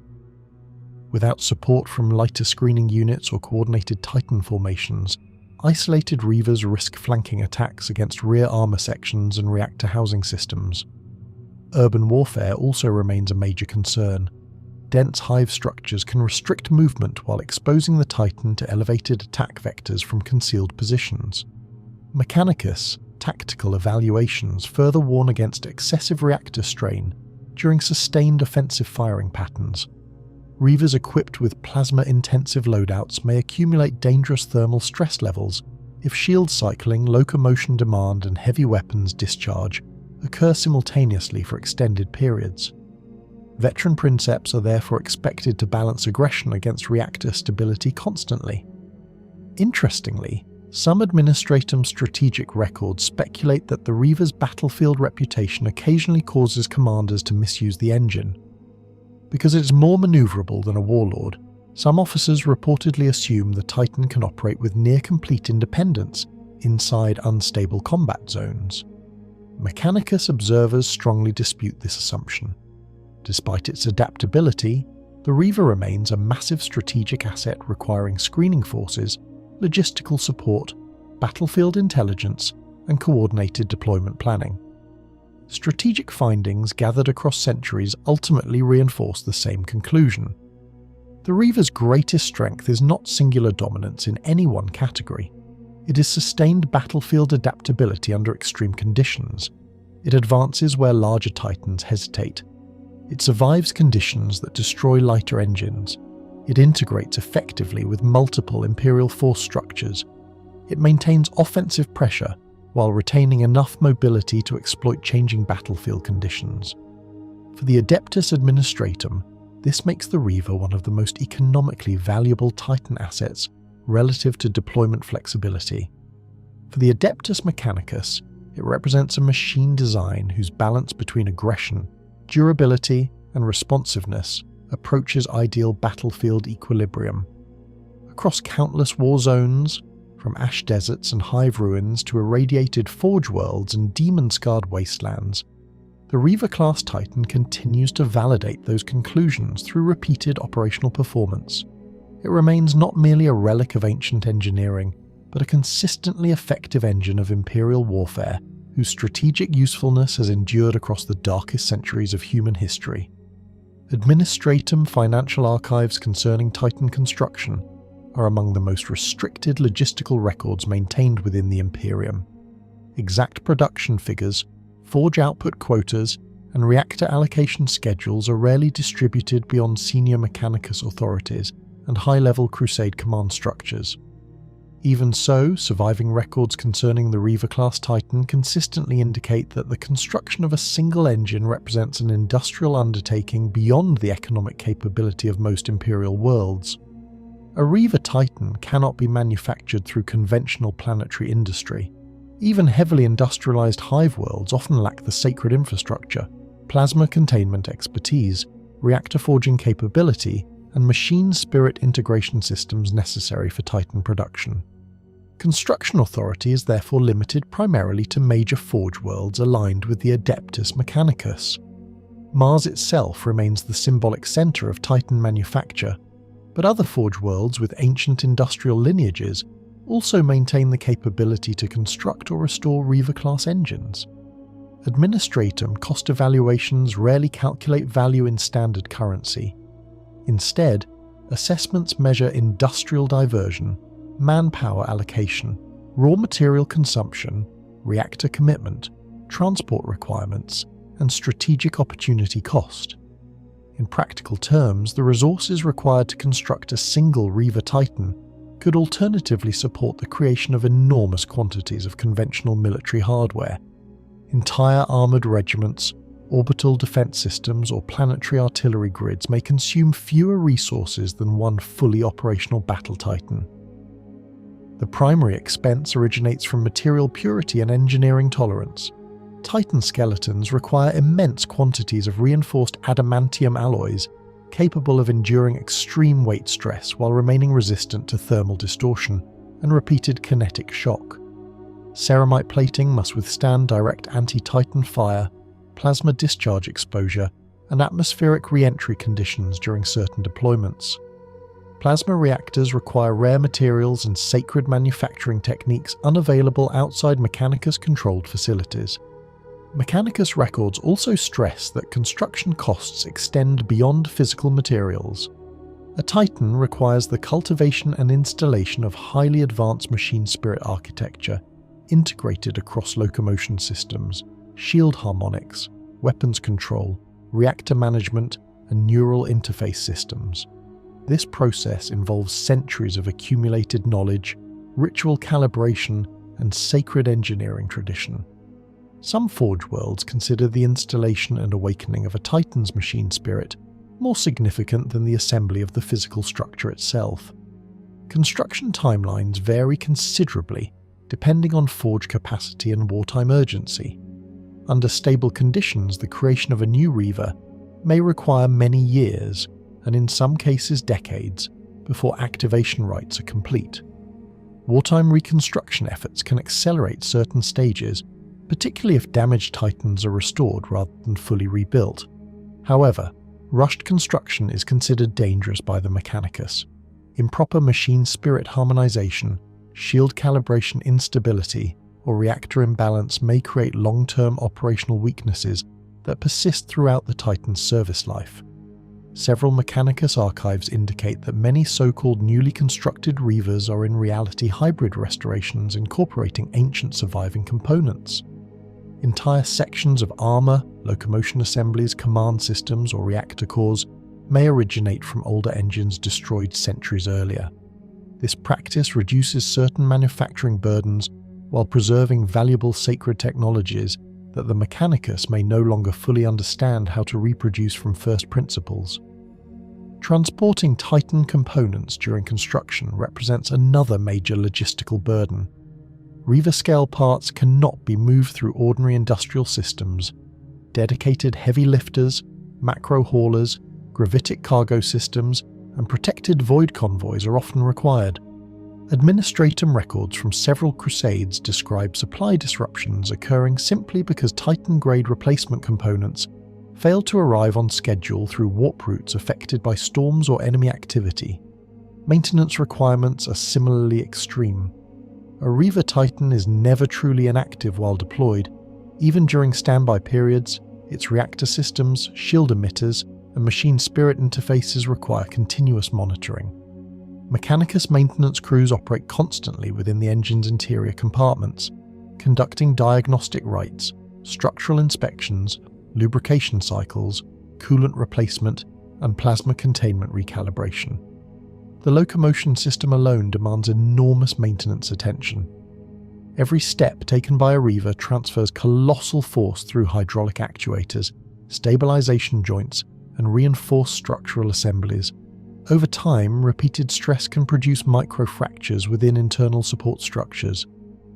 Without support from lighter screening units or coordinated Titan formations, isolated Reavers risk flanking attacks against rear armor sections and reactor housing systems. Urban warfare also remains a major concern. Dense hive structures can restrict movement while exposing the Titan to elevated attack vectors from concealed positions. Mechanicus tactical evaluations further warn against excessive reactor strain during sustained offensive firing patterns. Reavers equipped with plasma-intensive loadouts may accumulate dangerous thermal stress levels if shield cycling, locomotion demand, and heavy weapons discharge occur simultaneously for extended periods. Veteran Princeps are therefore expected to balance aggression against reactor stability constantly. Interestingly, some Administratum strategic records speculate that the Reaver's battlefield reputation occasionally causes commanders to misuse the engine. Because it's more maneuverable than a Warlord, some officers reportedly assume the Titan can operate with near-complete independence inside unstable combat zones. Mechanicus observers strongly dispute this assumption. Despite its adaptability, the Reaver remains a massive strategic asset requiring screening forces, logistical support, battlefield intelligence, and coordinated deployment planning. Strategic findings gathered across centuries ultimately reinforce the same conclusion. The Reaver's greatest strength is not singular dominance in any one category. It is sustained battlefield adaptability under extreme conditions. It advances where larger Titans hesitate. It survives conditions that destroy lighter engines. It integrates effectively with multiple Imperial force structures. It maintains offensive pressure while retaining enough mobility to exploit changing battlefield conditions. For the Adeptus Administratum, this makes the Reaver one of the most economically valuable Titan assets relative to deployment flexibility. For the Adeptus Mechanicus, it represents a machine design whose balance between aggression, durability, and responsiveness approaches ideal battlefield equilibrium. Across countless war zones, from ash deserts and hive ruins to irradiated forge worlds and demon-scarred wastelands, the Reaver Class Titan continues to validate those conclusions through repeated operational performance. It remains not merely a relic of ancient engineering, but a consistently effective engine of Imperial warfare whose strategic usefulness has endured across the darkest centuries of human history. Administratum financial archives concerning Titan construction are among the most restricted logistical records maintained within the Imperium. Exact production figures, forge output quotas, and reactor allocation schedules are rarely distributed beyond senior Mechanicus authorities and high-level Crusade command structures. Even so, surviving records concerning the Reaver Class Titan consistently indicate that the construction of a single engine represents an industrial undertaking beyond the economic capability of most Imperial worlds. A Reaver Titan cannot be manufactured through conventional planetary industry. Even heavily industrialized hive worlds often lack the sacred infrastructure, plasma containment expertise, reactor forging capability, and machine spirit integration systems necessary for Titan production. Construction authority is therefore limited primarily to major forge worlds aligned with the Adeptus Mechanicus. Mars itself remains the symbolic center of Titan manufacture, but other forge worlds with ancient industrial lineages also maintain the capability to construct or restore Reaver-class engines. Administratum cost evaluations rarely calculate value in standard currency. Instead, assessments measure industrial diversion, manpower allocation, raw material consumption, reactor commitment, transport requirements, and strategic opportunity cost. In practical terms, the resources required to construct a single Reaver Titan could alternatively support the creation of enormous quantities of conventional military hardware. Entire armoured regiments, orbital defence systems, or planetary artillery grids may consume fewer resources than one fully operational battle Titan. The primary expense originates from material purity and engineering tolerance. Titan skeletons require immense quantities of reinforced adamantium alloys capable of enduring extreme weight stress while remaining resistant to thermal distortion and repeated kinetic shock. ceramite plating must withstand direct anti-Titan fire, plasma discharge exposure, and atmospheric re-entry conditions during certain deployments. Plasma reactors require rare materials and sacred manufacturing techniques unavailable outside Mechanicus-controlled facilities. Mechanicus records also stress that construction costs extend beyond physical materials. A Titan requires the cultivation and installation of highly advanced machine spirit architecture integrated across locomotion systems, shield harmonics, weapons control, reactor management, and neural interface systems. This process involves centuries of accumulated knowledge, ritual calibration, and sacred engineering tradition. Some Forge worlds consider the installation and awakening of a Titan's machine spirit more significant than the assembly of the physical structure itself. Construction timelines vary considerably depending on Forge capacity and wartime urgency. Under stable conditions, the creation of a new Reaver may require many years, and in some cases decades, before activation rites are complete. Wartime reconstruction efforts can accelerate certain stages, particularly if damaged Titans are restored rather than fully rebuilt. However, rushed construction is considered dangerous by the Mechanicus. Improper machine spirit harmonization, shield calibration instability, or reactor imbalance may create long-term operational weaknesses that persist throughout the Titan's service life. Several Mechanicus archives indicate that many so-called newly constructed Reavers are in reality hybrid restorations incorporating ancient surviving components. Entire sections of armor, locomotion assemblies, command systems, or reactor cores may originate from older engines destroyed centuries earlier. This practice reduces certain manufacturing burdens while preserving valuable sacred technologies that the Mechanicus may no longer fully understand how to reproduce from first principles. Transporting Titan components during construction represents another major logistical burden. Reaver-scale parts cannot be moved through ordinary industrial systems. Dedicated heavy lifters, macro haulers, gravitic cargo systems, and protected void convoys are often required. Administratum records from several crusades describe supply disruptions occurring simply because Titan-grade replacement components failed to arrive on schedule through warp routes affected by storms or enemy activity. Maintenance requirements are similarly extreme. A Reaver Titan is never truly inactive while deployed. Even during standby periods, its reactor systems, shield emitters, and machine spirit interfaces require continuous monitoring. Mechanicus maintenance crews operate constantly within the engine's interior compartments, conducting diagnostic rites, structural inspections, lubrication cycles, coolant replacement, and plasma containment recalibration. The locomotion system alone demands enormous maintenance attention. Every step taken by a Reaver transfers colossal force through hydraulic actuators, stabilization joints, and reinforced structural assemblies. Over time, repeated stress can produce microfractures within internal support structures.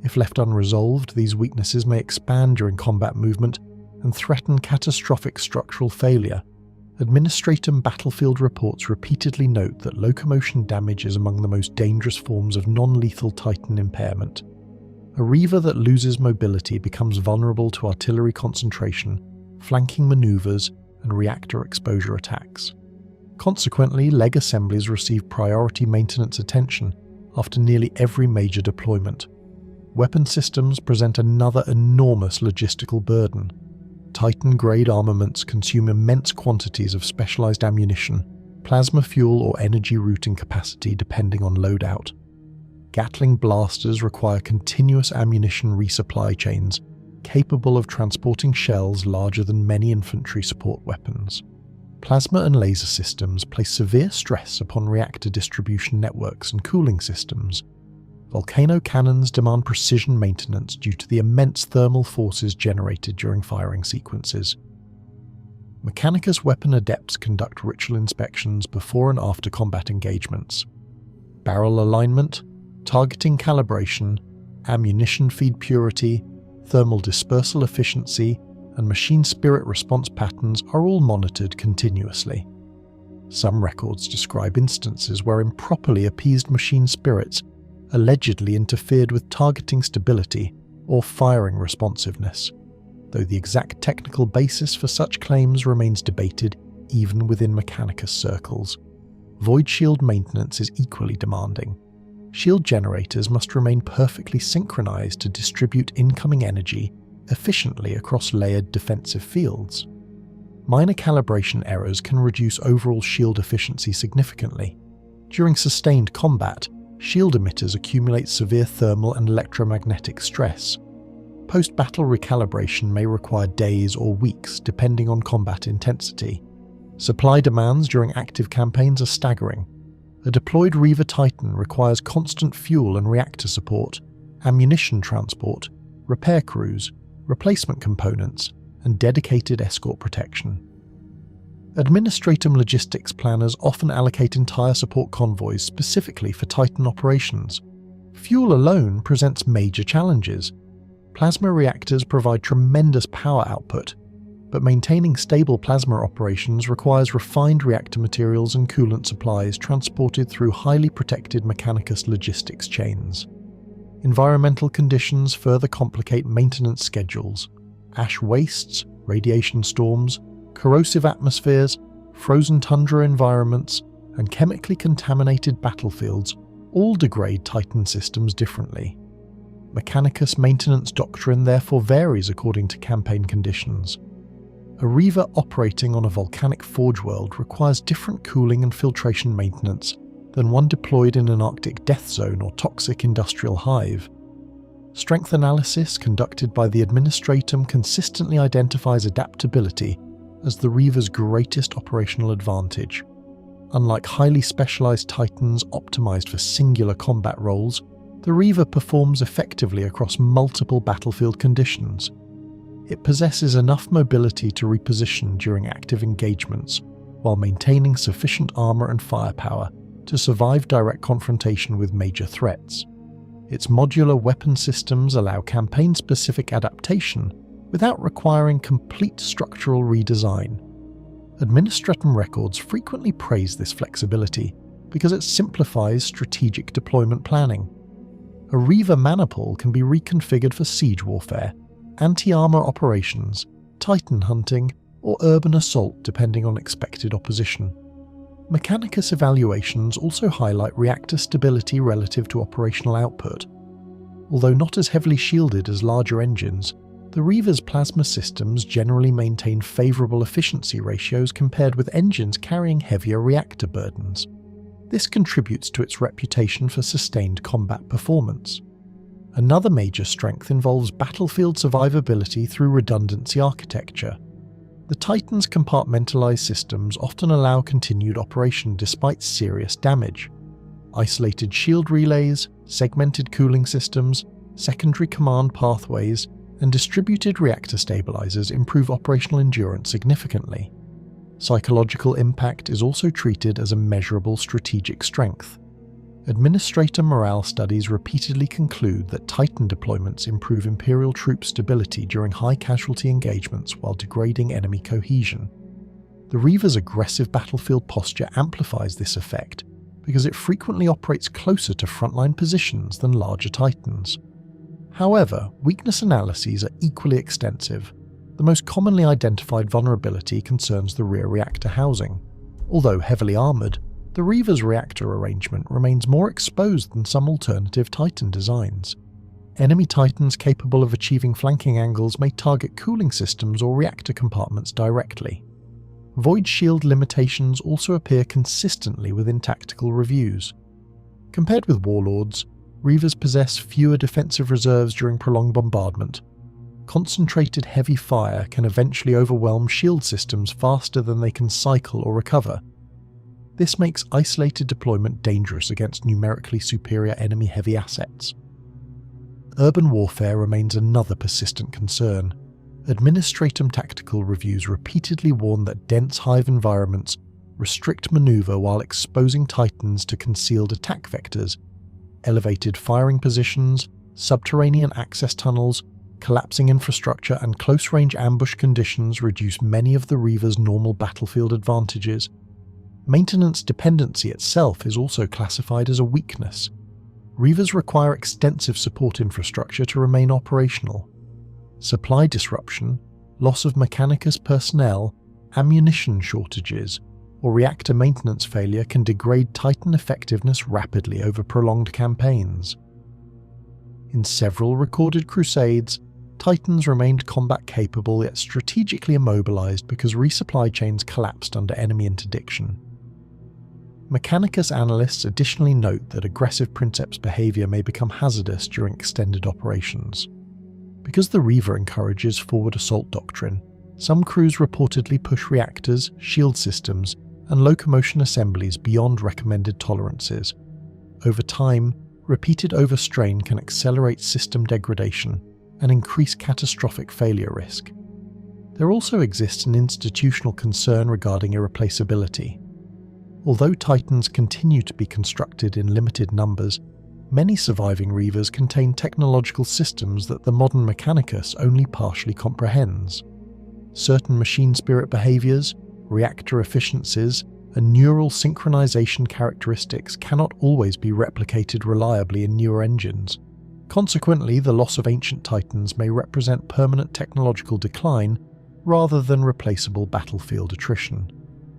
If left unresolved, these weaknesses may expand during combat movement and threaten catastrophic structural failure. Administratum battlefield reports repeatedly note that locomotion damage is among the most dangerous forms of non-lethal Titan impairment. A Reaver that loses mobility becomes vulnerable to artillery concentration, flanking maneuvers, and reactor exposure attacks. Consequently, leg assemblies receive priority maintenance attention after nearly every major deployment. Weapon systems present another enormous logistical burden. Titan-grade armaments consume immense quantities of specialized ammunition, plasma fuel or energy routing capacity depending on loadout. Gatling blasters require continuous ammunition resupply chains, capable of transporting shells larger than many infantry support weapons. Plasma and laser systems place severe stress upon reactor distribution networks and cooling systems. Volcano cannons demand precision maintenance due to the immense thermal forces generated during firing sequences. Mechanicus weapon adepts conduct ritual inspections before and after combat engagements. Barrel alignment, targeting calibration, ammunition feed purity, thermal dispersal efficiency, and machine spirit response patterns are all monitored continuously. Some records describe instances where improperly appeased machine spirits allegedly interfered with targeting stability or firing responsiveness, though the exact technical basis for such claims remains debated even within Mechanicus circles. Void shield maintenance is equally demanding. Shield generators must remain perfectly synchronized to distribute incoming energy efficiently across layered defensive fields. Minor calibration errors can reduce overall shield efficiency significantly. During sustained combat, shield emitters accumulate severe thermal and electromagnetic stress. Post-battle recalibration may require days or weeks depending on combat intensity. Supply demands during active campaigns are staggering. A deployed Reaver Titan requires constant fuel and reactor support, ammunition transport, repair crews, replacement components, and dedicated escort protection. Administratum logistics planners often allocate entire support convoys specifically for Titan operations. Fuel alone presents major challenges. Plasma reactors provide tremendous power output, but maintaining stable plasma operations requires refined reactor materials and coolant supplies transported through highly protected Mechanicus logistics chains. Environmental conditions further complicate maintenance schedules. Ash wastes, radiation storms, corrosive atmospheres, frozen tundra environments, and chemically contaminated battlefields all degrade Titan systems differently. Mechanicus maintenance doctrine therefore varies according to campaign conditions. A Reaver operating on a volcanic forge world requires different cooling and filtration maintenance than one deployed in an Arctic death zone or toxic industrial hive. Strength analysis conducted by the Administratum consistently identifies adaptability as the Reaver's greatest operational advantage. Unlike highly specialized Titans optimized for singular combat roles, the Reaver performs effectively across multiple battlefield conditions. It possesses enough mobility to reposition during active engagements, while maintaining sufficient armor and firepower to survive direct confrontation with major threats. Its modular weapon systems allow campaign-specific adaptation without requiring complete structural redesign. Administratum records frequently praise this flexibility because it simplifies strategic deployment planning. A Reaver maniple can be reconfigured for siege warfare, anti-armor operations, Titan hunting, or urban assault depending on expected opposition. Mechanicus evaluations also highlight reactor stability relative to operational output. Although not as heavily shielded as larger engines, the Reaver's plasma systems generally maintain favourable efficiency ratios compared with engines carrying heavier reactor burdens. This contributes to its reputation for sustained combat performance. Another major strength involves battlefield survivability through redundancy architecture. The Titan's compartmentalized systems often allow continued operation despite serious damage. Isolated shield relays, segmented cooling systems, secondary command pathways, and distributed reactor stabilizers improve operational endurance significantly. Psychological impact is also treated as a measurable strategic strength. Administrator morale studies repeatedly conclude that Titan deployments improve Imperial troop stability during high-casualty engagements while degrading enemy cohesion. The Reaver's aggressive battlefield posture amplifies this effect because it frequently operates closer to frontline positions than larger Titans. However, weakness analyses are equally extensive. The most commonly identified vulnerability concerns the rear reactor housing. Although heavily armoured, the Reaver's reactor arrangement remains more exposed than some alternative Titan designs. Enemy Titans capable of achieving flanking angles may target cooling systems or reactor compartments directly. Void shield limitations also appear consistently within tactical reviews. Compared with Warlords, Reavers possess fewer defensive reserves during prolonged bombardment. Concentrated heavy fire can eventually overwhelm shield systems faster than they can cycle or recover. This makes isolated deployment dangerous against numerically superior enemy heavy assets. Urban warfare remains another persistent concern. Administratum tactical reviews repeatedly warn that dense hive environments restrict maneuver while exposing Titans to concealed attack vectors. Elevated firing positions, subterranean access tunnels, collapsing infrastructure, and close-range ambush conditions reduce many of the Reaver's normal battlefield advantages. Maintenance dependency itself is also classified as a weakness. Reavers require extensive support infrastructure to remain operational. Supply disruption, loss of Mechanicus personnel, ammunition shortages, or reactor maintenance failure can degrade Titan effectiveness rapidly over prolonged campaigns. In several recorded crusades, Titans remained combat-capable yet strategically immobilized because resupply chains collapsed under enemy interdiction. Mechanicus analysts additionally note that aggressive Princeps behavior may become hazardous during extended operations. Because the Reaver encourages forward assault doctrine, some crews reportedly push reactors, shield systems, and locomotion assemblies beyond recommended tolerances. Over time, repeated overstrain can accelerate system degradation and increase catastrophic failure risk. There also exists an institutional concern regarding irreplaceability. Although Titans continue to be constructed in limited numbers, many surviving Reavers contain technological systems that the modern Mechanicus only partially comprehends. Certain machine spirit behaviors, reactor efficiencies, and neural synchronization characteristics cannot always be replicated reliably in newer engines. Consequently, the loss of ancient Titans may represent permanent technological decline rather than replaceable battlefield attrition.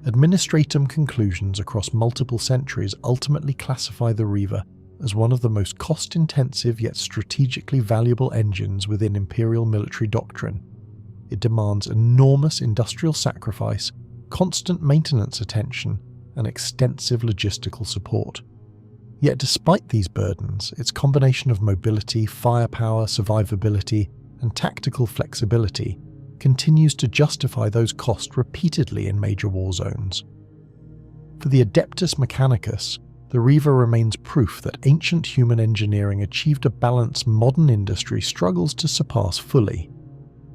Administratum conclusions across multiple centuries ultimately classify the Reaver as one of the most cost-intensive yet strategically valuable engines within Imperial military doctrine. It demands enormous industrial sacrifice, constant maintenance attention, and extensive logistical support. Yet despite these burdens, its combination of mobility, firepower, survivability, and tactical flexibility continues to justify those costs repeatedly in major war zones. For the Adeptus Mechanicus, the Reaver remains proof that ancient human engineering achieved a balance modern industry struggles to surpass fully.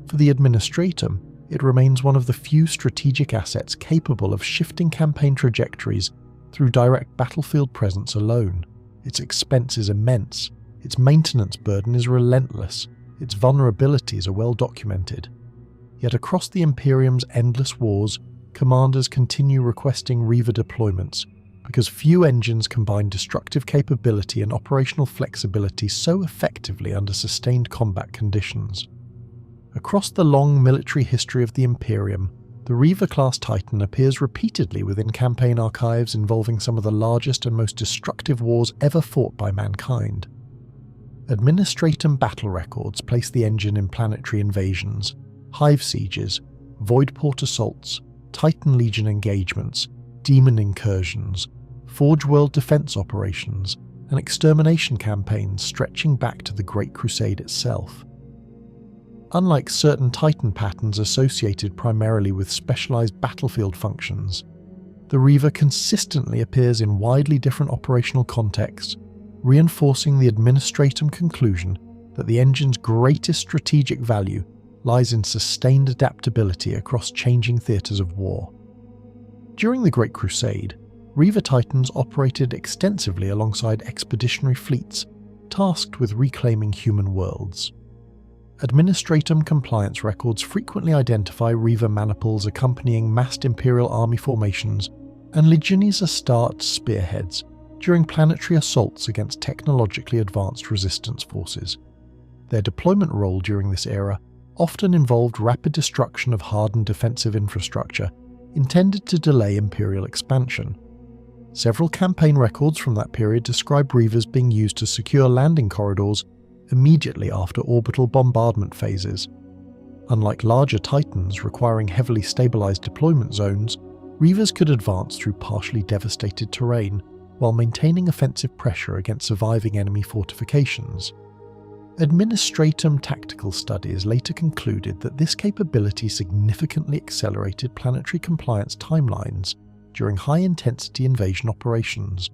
For the Administratum, it remains one of the few strategic assets capable of shifting campaign trajectories through direct battlefield presence alone. Its expense is immense, its maintenance burden is relentless, its vulnerabilities are well documented. Yet across the Imperium's endless wars, commanders continue requesting Reaver deployments because few engines combine destructive capability and operational flexibility so effectively under sustained combat conditions. Across the long military history of the Imperium, the Reaver Class Titan appears repeatedly within campaign archives involving some of the largest and most destructive wars ever fought by mankind. Administratum battle records place the engine in planetary invasions, hive sieges, voidport assaults, Titan Legion engagements, demon incursions, Forge World defense operations, and extermination campaigns stretching back to the Great Crusade itself. Unlike certain Titan patterns associated primarily with specialized battlefield functions, the Reaver consistently appears in widely different operational contexts, reinforcing the Administratum conclusion that the engine's greatest strategic value lies in sustained adaptability across changing theatres of war. During the Great Crusade, Reaver Titans operated extensively alongside expeditionary fleets tasked with reclaiming human worlds. Administratum compliance records frequently identify Reaver maniples accompanying massed Imperial army formations and Legiones Astarte spearheads during planetary assaults against technologically advanced resistance forces. Their deployment role during this era often involved rapid destruction of hardened defensive infrastructure intended to delay Imperial expansion. Several campaign records from that period describe Reavers being used to secure landing corridors immediately after orbital bombardment phases. Unlike larger Titans requiring heavily stabilized deployment zones, Reavers could advance through partially devastated terrain while maintaining offensive pressure against surviving enemy fortifications. Administratum tactical studies later concluded that this capability significantly accelerated planetary compliance timelines during high-intensity invasion operations.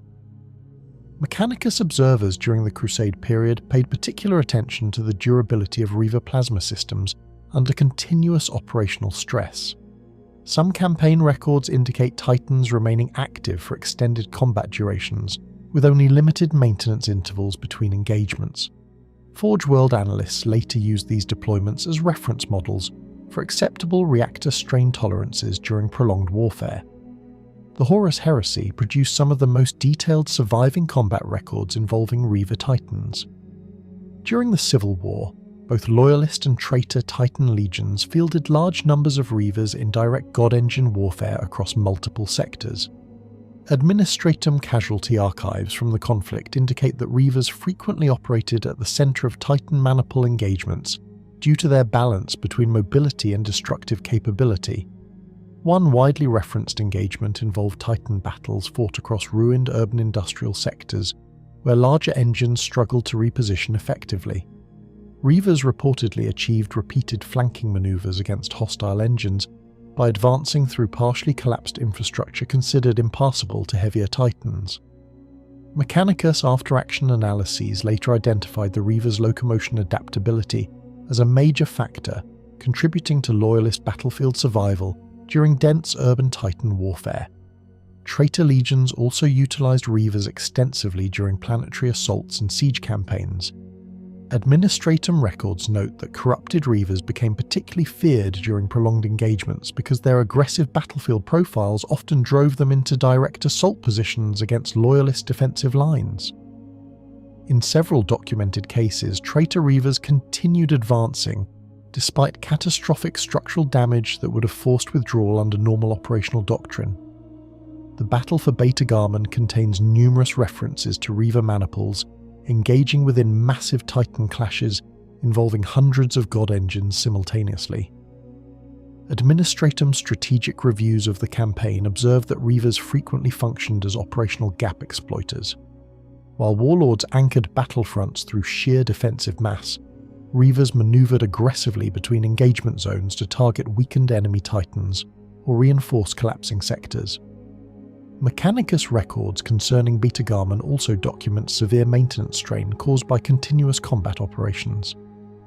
Mechanicus observers during the Crusade period paid particular attention to the durability of Reaver plasma systems under continuous operational stress. Some campaign records indicate Titans remaining active for extended combat durations, with only limited maintenance intervals between engagements. Forge World analysts later used these deployments as reference models for acceptable reactor strain tolerances during prolonged warfare. The Horus Heresy produced some of the most detailed surviving combat records involving Reaver Titans. During the Civil War, both Loyalist and Traitor Titan legions fielded large numbers of Reavers in direct God Engine warfare across multiple sectors. Administratum casualty archives from the conflict indicate that Reavers frequently operated at the centre of Titan maniple engagements due to their balance between mobility and destructive capability. One widely referenced engagement involved Titan battles fought across ruined urban industrial sectors, where larger engines struggled to reposition effectively. Reavers reportedly achieved repeated flanking maneuvers against hostile engines by advancing through partially collapsed infrastructure considered impassable to heavier Titans. Mechanicus after-action analyses later identified the Reaver's locomotion adaptability as a major factor contributing to Loyalist battlefield survival during dense urban Titan warfare. Traitor legions also utilized Reavers extensively during planetary assaults and siege campaigns. Administratum records note that corrupted Reavers became particularly feared during prolonged engagements because their aggressive battlefield profiles often drove them into direct assault positions against Loyalist defensive lines. In several documented cases, Traitor Reavers continued advancing despite catastrophic structural damage that would have forced withdrawal under normal operational doctrine. The Battle for Beta Garman contains numerous references to Reaver maniples engaging within massive Titan clashes involving hundreds of God engines simultaneously. Administratum strategic reviews of the campaign observed that Reavers frequently functioned as operational gap exploiters. While Warlords anchored battlefronts through sheer defensive mass, Reavers maneuvered aggressively between engagement zones to target weakened enemy Titans or reinforce collapsing sectors. Mechanicus records concerning Beta Garman also document severe maintenance strain caused by continuous combat operations.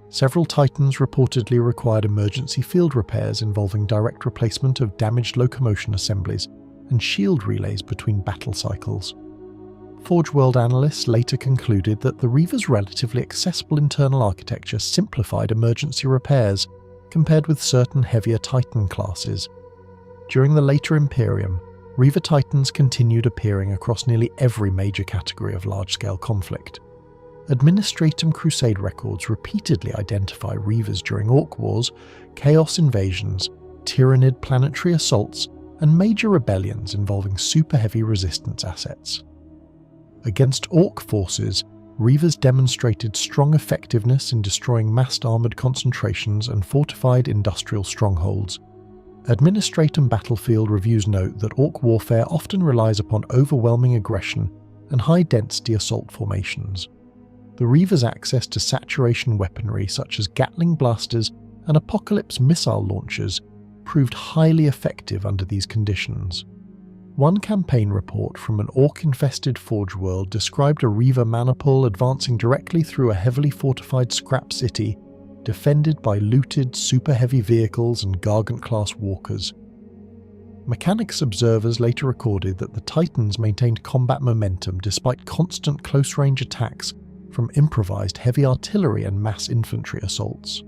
Several Titans reportedly required emergency field repairs involving direct replacement of damaged locomotion assemblies and shield relays between battle cycles. Forge World analysts later concluded that the Reaver's relatively accessible internal architecture simplified emergency repairs compared with certain heavier Titan classes. During the later Imperium, Reaver Titans continued appearing across nearly every major category of large-scale conflict. Administratum Crusade records repeatedly identify Reavers during Orc Wars, Chaos invasions, Tyrannid planetary assaults, and major rebellions involving super-heavy resistance assets. Against Orc forces, Reavers demonstrated strong effectiveness in destroying massed armoured concentrations and fortified industrial strongholds. Administratum battlefield reviews note that Orc warfare often relies upon overwhelming aggression and high-density assault formations. The Reavers' access to saturation weaponry such as Gatling blasters and Apocalypse missile launchers proved highly effective under these conditions. One campaign report from an Orc-infested Forge world described a Reaver maniple advancing directly through a heavily fortified scrap city, defended by looted super-heavy vehicles and Gargant-class walkers. Mechanics observers later recorded that the Titans maintained combat momentum despite constant close-range attacks from improvised heavy artillery and mass infantry assaults.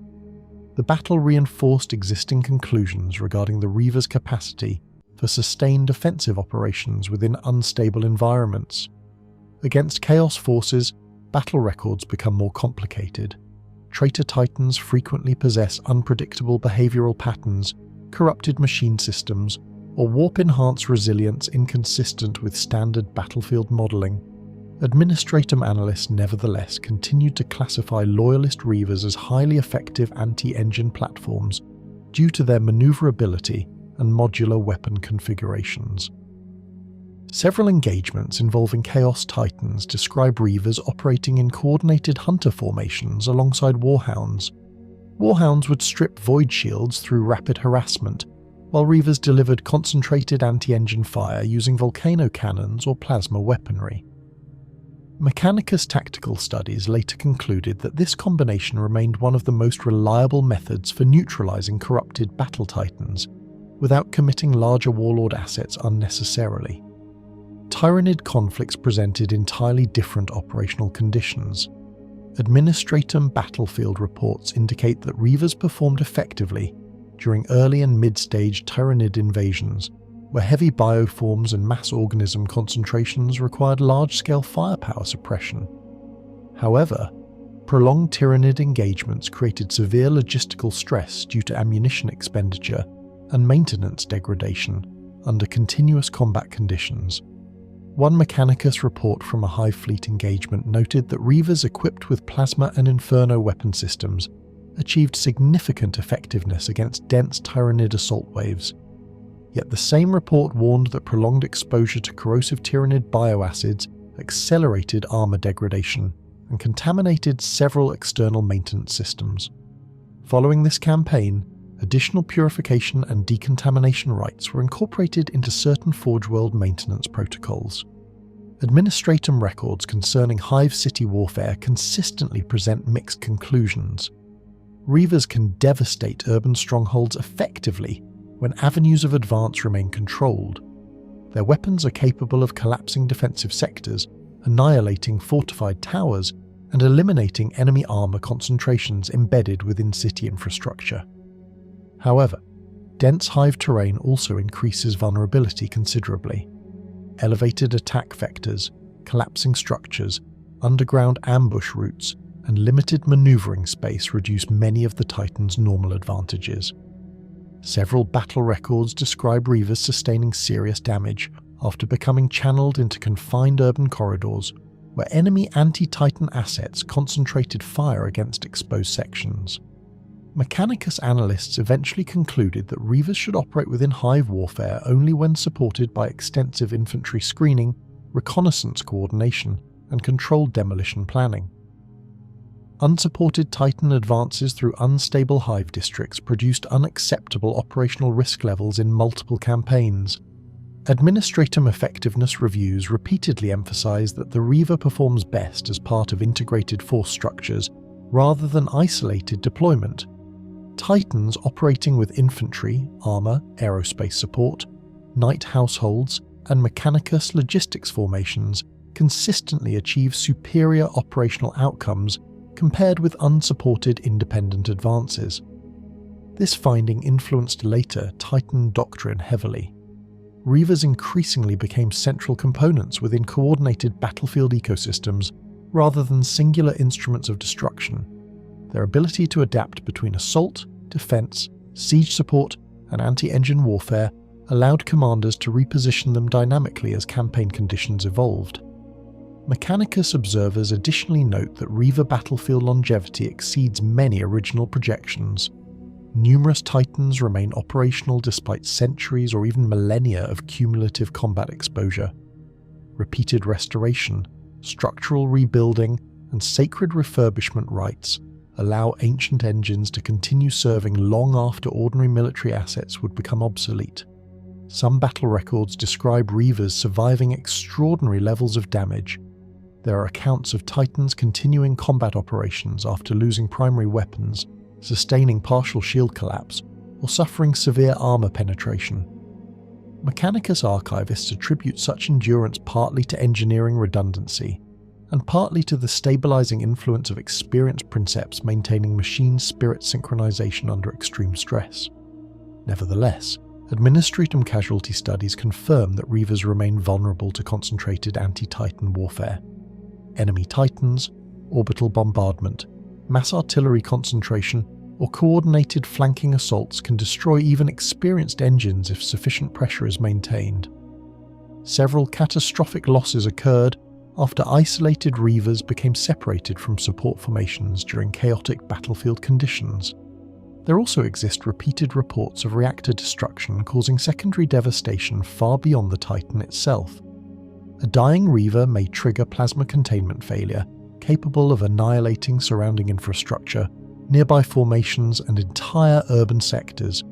The battle reinforced existing conclusions regarding the Reaver's capacity for sustained offensive operations within unstable environments. Against Chaos forces, battle records become more complicated. Traitor Titans frequently possess unpredictable behavioral patterns, corrupted machine systems, or warp-enhanced resilience inconsistent with standard battlefield modelling. Administratum analysts nevertheless continued to classify Loyalist Reavers as highly effective anti-engine platforms due to their manoeuvrability and modular weapon configurations. Several engagements involving Chaos Titans describe Reavers operating in coordinated hunter formations alongside Warhounds. Warhounds would strip void shields through rapid harassment, while Reavers delivered concentrated anti-engine fire using volcano cannons or plasma weaponry. Mechanicus tactical studies later concluded that this combination remained one of the most reliable methods for neutralizing corrupted battle Titans, without committing larger Warlord assets unnecessarily. Tyrannid conflicts presented entirely different operational conditions. Administratum battlefield reports indicate that Reavers performed effectively during early and mid-stage Tyrannid invasions, where heavy bioforms and mass organism concentrations required large-scale firepower suppression. However, prolonged Tyranid engagements created severe logistical stress due to ammunition expenditure and maintenance degradation under continuous combat conditions. One Mechanicus report from a Hive Fleet engagement noted that Reavers equipped with Plasma and Inferno weapon systems achieved significant effectiveness against dense Tyranid assault waves. Yet the same report warned that prolonged exposure to corrosive Tyranid bioacids accelerated armor degradation and contaminated several external maintenance systems. Following this campaign, additional purification and decontamination rights were incorporated into certain Forge World maintenance protocols. Administratum records concerning Hive City warfare consistently present mixed conclusions. Reavers can devastate urban strongholds effectively when avenues of advance remain controlled. Their weapons are capable of collapsing defensive sectors, annihilating fortified towers, and eliminating enemy armor concentrations embedded within city infrastructure. However, dense Hive terrain also increases vulnerability considerably. Elevated attack vectors, collapsing structures, underground ambush routes, and limited maneuvering space reduce many of the Titan's normal advantages. Several battle records describe Reavers sustaining serious damage after becoming channeled into confined urban corridors where enemy anti-Titan assets concentrated fire against exposed sections. Mechanicus analysts eventually concluded that Reavers should operate within Hive warfare only when supported by extensive infantry screening, reconnaissance coordination, and controlled demolition planning. Unsupported Titan advances through unstable Hive districts produced unacceptable operational risk levels in multiple campaigns. Administratum effectiveness reviews repeatedly emphasize that the Reaver performs best as part of integrated force structures rather than isolated deployment. Titans operating with infantry, armor, aerospace support, night households, and Mechanicus logistics formations consistently achieve superior operational outcomes compared with unsupported independent advances. This finding influenced later Titan doctrine heavily. Reavers increasingly became central components within coordinated battlefield ecosystems rather than singular instruments of destruction. Their ability to adapt between assault, defense, siege support, and anti-engine warfare allowed commanders to reposition them dynamically as campaign conditions evolved. Mechanicus observers additionally note that Reaver battlefield longevity exceeds many original projections. Numerous Titans remain operational despite centuries or even millennia of cumulative combat exposure. Repeated restoration, structural rebuilding, and sacred refurbishment rites allow ancient engines to continue serving long after ordinary military assets would become obsolete. Some battle records describe Reavers surviving extraordinary levels of damage. There are accounts of Titans continuing combat operations after losing primary weapons, sustaining partial shield collapse, or suffering severe armor penetration. Mechanicus archivists attribute such endurance partly to engineering redundancy, and partly to the stabilizing influence of experienced Princeps maintaining machine spirit synchronization under extreme stress. Nevertheless, Administratum casualty studies confirm that Reavers remain vulnerable to concentrated anti-Titan warfare. Enemy Titans, orbital bombardment, mass artillery concentration, or coordinated flanking assaults can destroy even experienced engines if sufficient pressure is maintained. Several catastrophic losses occurred after isolated Reavers became separated from support formations during chaotic battlefield conditions. There also exist repeated reports of reactor destruction causing secondary devastation far beyond the Titan itself. A dying Reaver may trigger plasma containment failure, capable of annihilating surrounding infrastructure, nearby formations, and entire urban sectors.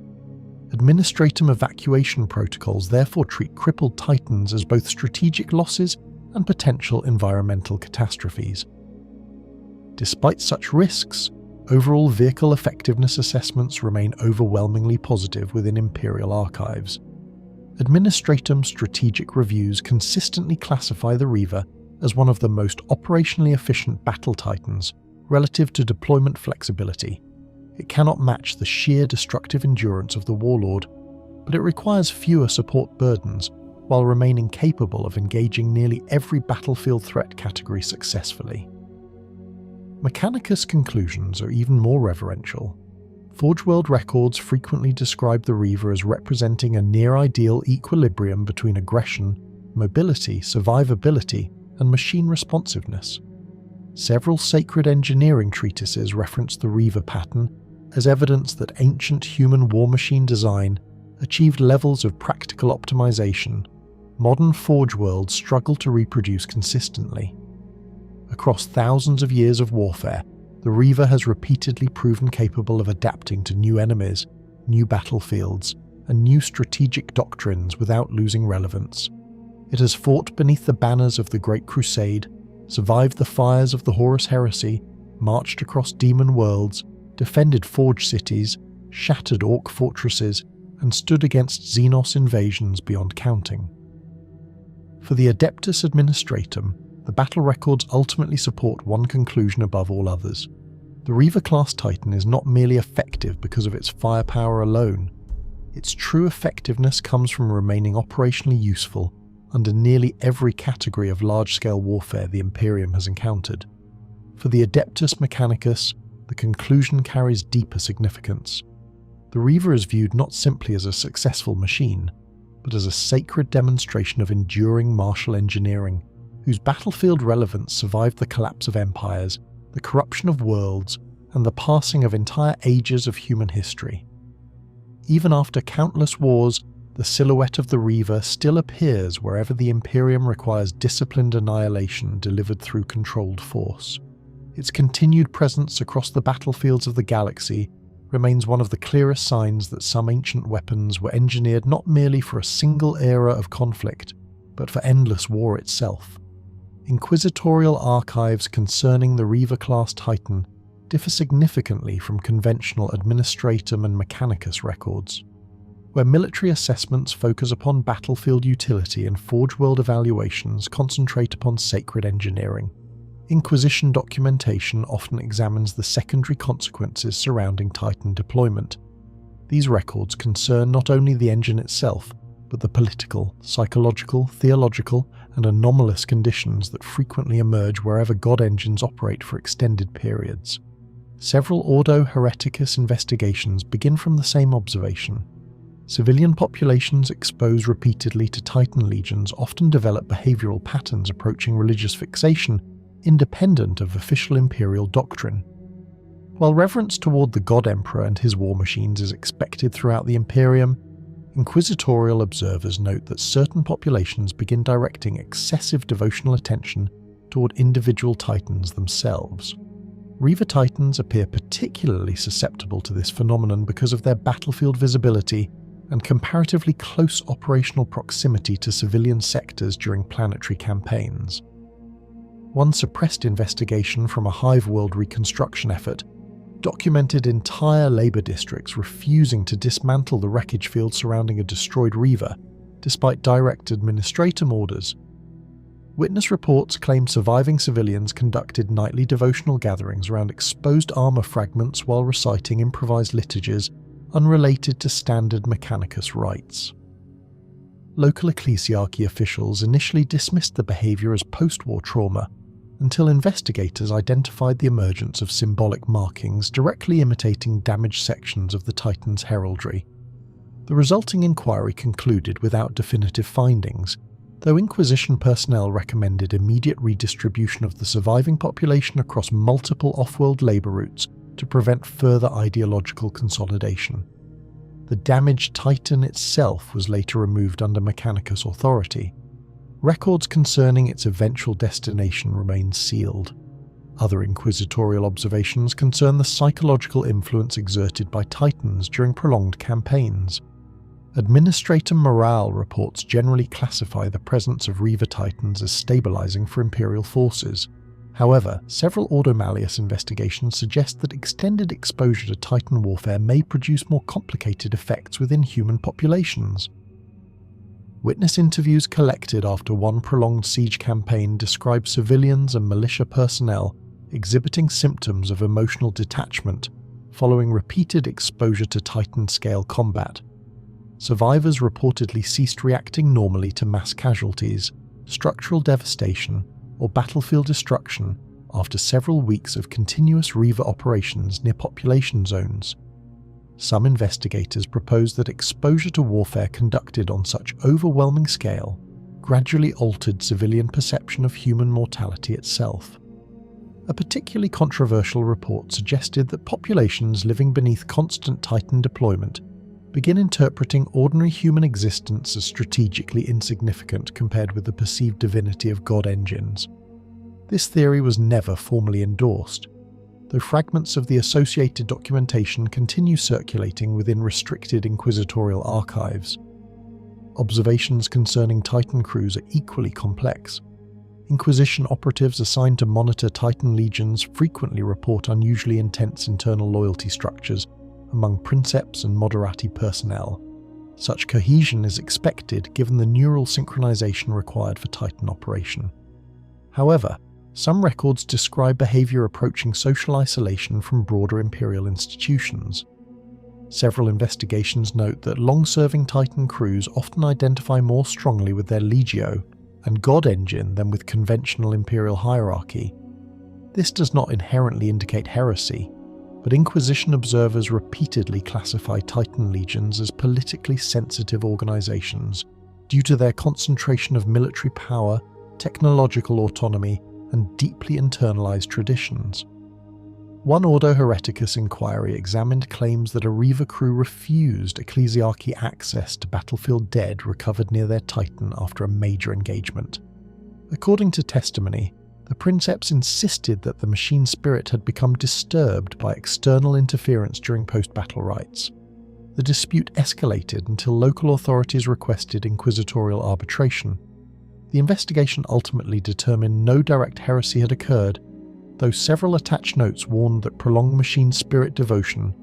Administratum evacuation protocols therefore treat crippled Titans as both strategic losses and potential environmental catastrophes. Despite such risks, overall vehicle effectiveness assessments remain overwhelmingly positive within Imperial archives. Administratum strategic reviews consistently classify the Reaver as one of the most operationally efficient battle Titans relative to deployment flexibility. It cannot match the sheer destructive endurance of the Warlord, but it requires fewer support burdens while remaining capable of engaging nearly every battlefield threat category successfully. Mechanicus' conclusions are even more reverential. Forge World records frequently describe the Reaver as representing a near-ideal equilibrium between aggression, mobility, survivability, and machine responsiveness. Several sacred engineering treatises reference the Reaver pattern as evidence that ancient human war machine design achieved levels of practical optimization modern Forge worlds struggle to reproduce consistently. Across thousands of years of warfare, the Reaver has repeatedly proven capable of adapting to new enemies, new battlefields, and new strategic doctrines without losing relevance. It has fought beneath the banners of the Great Crusade, survived the fires of the Horus Heresy, marched across demon worlds, defended Forge cities, shattered Orc fortresses, and stood against Xenos invasions beyond counting. For the Adeptus Administratum, the battle records ultimately support one conclusion above all others. The Reaver Class Titan is not merely effective because of its firepower alone. Its true effectiveness comes from remaining operationally useful under nearly every category of large-scale warfare the Imperium has encountered. For the Adeptus Mechanicus, the conclusion carries deeper significance. The Reaver is viewed not simply as a successful machine, but as a sacred demonstration of enduring martial engineering, whose battlefield relevance survived the collapse of empires, the corruption of worlds, and the passing of entire ages of human history. Even after countless wars, the silhouette of the Reaver still appears wherever the Imperium requires disciplined annihilation delivered through controlled force. Its continued presence across the battlefields of the galaxy remains one of the clearest signs that some ancient weapons were engineered not merely for a single era of conflict, but for endless war itself. Inquisitorial archives concerning the Reaver Class Titan differ significantly from conventional Administratum and Mechanicus records. Where military assessments focus upon battlefield utility and Forge World evaluations concentrate upon sacred engineering, Inquisition documentation often examines the secondary consequences surrounding Titan deployment. These records concern not only the engine itself, but the political, psychological, theological, and anomalous conditions that frequently emerge wherever god engines operate for extended periods. Several Ordo Hereticus investigations begin from the same observation. Civilian populations exposed repeatedly to Titan legions often develop behavioral patterns approaching religious fixation, independent of official imperial doctrine. While reverence toward the God Emperor and his war machines is expected throughout the Imperium, inquisitorial observers note that certain populations begin directing excessive devotional attention toward individual Titans themselves. Reaver Titans appear particularly susceptible to this phenomenon because of their battlefield visibility and comparatively close operational proximity to civilian sectors during planetary campaigns. One suppressed investigation from a Hive World reconstruction effort documented entire labor districts refusing to dismantle the wreckage field surrounding a destroyed Reaver, despite direct administratum orders. Witness reports claim surviving civilians conducted nightly devotional gatherings around exposed armor fragments while reciting improvised liturgies unrelated to standard Mechanicus rites. Local ecclesiarchy officials initially dismissed the behavior as post-war trauma, until investigators identified the emergence of symbolic markings directly imitating damaged sections of the Titan's heraldry. The resulting inquiry concluded without definitive findings, though Inquisition personnel recommended immediate redistribution of the surviving population across multiple off-world labor routes to prevent further ideological consolidation. The damaged Titan itself was later removed under Mechanicus authority. Records concerning its eventual destination remain sealed. Other inquisitorial observations concern the psychological influence exerted by Titans during prolonged campaigns. Administratum morale reports generally classify the presence of Reaver Titans as stabilizing for Imperial forces. However, several Ordo Malleus investigations suggest that extended exposure to Titan warfare may produce more complicated effects within human populations. Witness interviews collected after one prolonged siege campaign describe civilians and militia personnel exhibiting symptoms of emotional detachment following repeated exposure to Titan-scale combat. survivors reportedly ceased reacting normally to mass casualties, structural devastation, or battlefield destruction after several weeks of continuous Reaver operations near population zones. Some investigators propose that exposure to warfare conducted on such overwhelming scale gradually altered civilian perception of human mortality itself. A particularly controversial report suggested that populations living beneath constant Titan deployment begin interpreting ordinary human existence as strategically insignificant compared with the perceived divinity of god engines. This theory was never formally endorsed, though fragments of the associated documentation continue circulating within restricted inquisitorial archives. Observations concerning Titan crews are equally complex. Inquisition operatives assigned to monitor Titan legions frequently report unusually intense internal loyalty structures among Princeps and Moderati personnel. Such cohesion is expected given the neural synchronization required for Titan operation. However, some records describe behavior approaching social isolation from broader Imperial institutions. Several investigations note that long-serving Titan crews often identify more strongly with their Legio and God engine than with conventional Imperial hierarchy. This does not inherently indicate heresy, but Inquisition observers repeatedly classify Titan legions as politically sensitive organizations due to their concentration of military power, technological autonomy, and deeply internalized traditions. One Ordo Hereticus inquiry examined claims that a Reaver crew refused ecclesiarchy access to battlefield dead recovered near their Titan after a major engagement. According to testimony, the Princeps insisted that the machine spirit had become disturbed by external interference during post-battle rites. The dispute escalated until local authorities requested inquisitorial arbitration. The investigation ultimately determined no direct heresy had occurred, though several attached notes warned that prolonged machine spirit devotion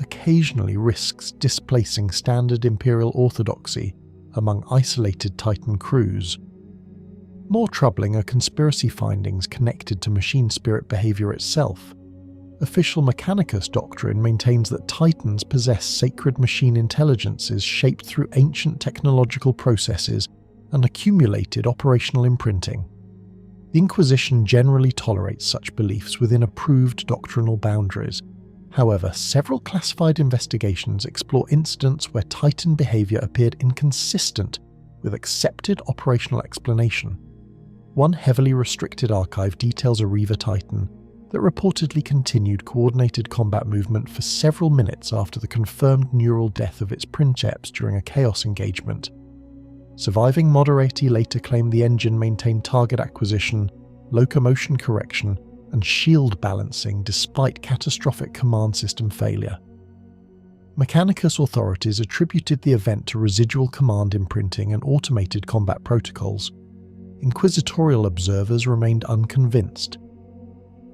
occasionally risks displacing standard Imperial orthodoxy among isolated Titan crews. More troubling are conspiracy findings connected to machine spirit behavior itself. Official Mechanicus doctrine maintains that Titans possess sacred machine intelligences shaped through ancient technological processes and accumulated operational imprinting. The Inquisition generally tolerates such beliefs within approved doctrinal boundaries. However, several classified investigations explore incidents where Titan behavior appeared inconsistent with accepted operational explanation. One heavily restricted archive details a Reaver Titan that reportedly continued coordinated combat movement for several minutes after the confirmed neural death of its Princeps during a chaos engagement. Surviving Moderati later claimed the engine maintained target acquisition, locomotion correction, and shield balancing despite catastrophic command system failure. Mechanicus authorities attributed the event to residual command imprinting and automated combat protocols. Inquisitorial observers remained unconvinced.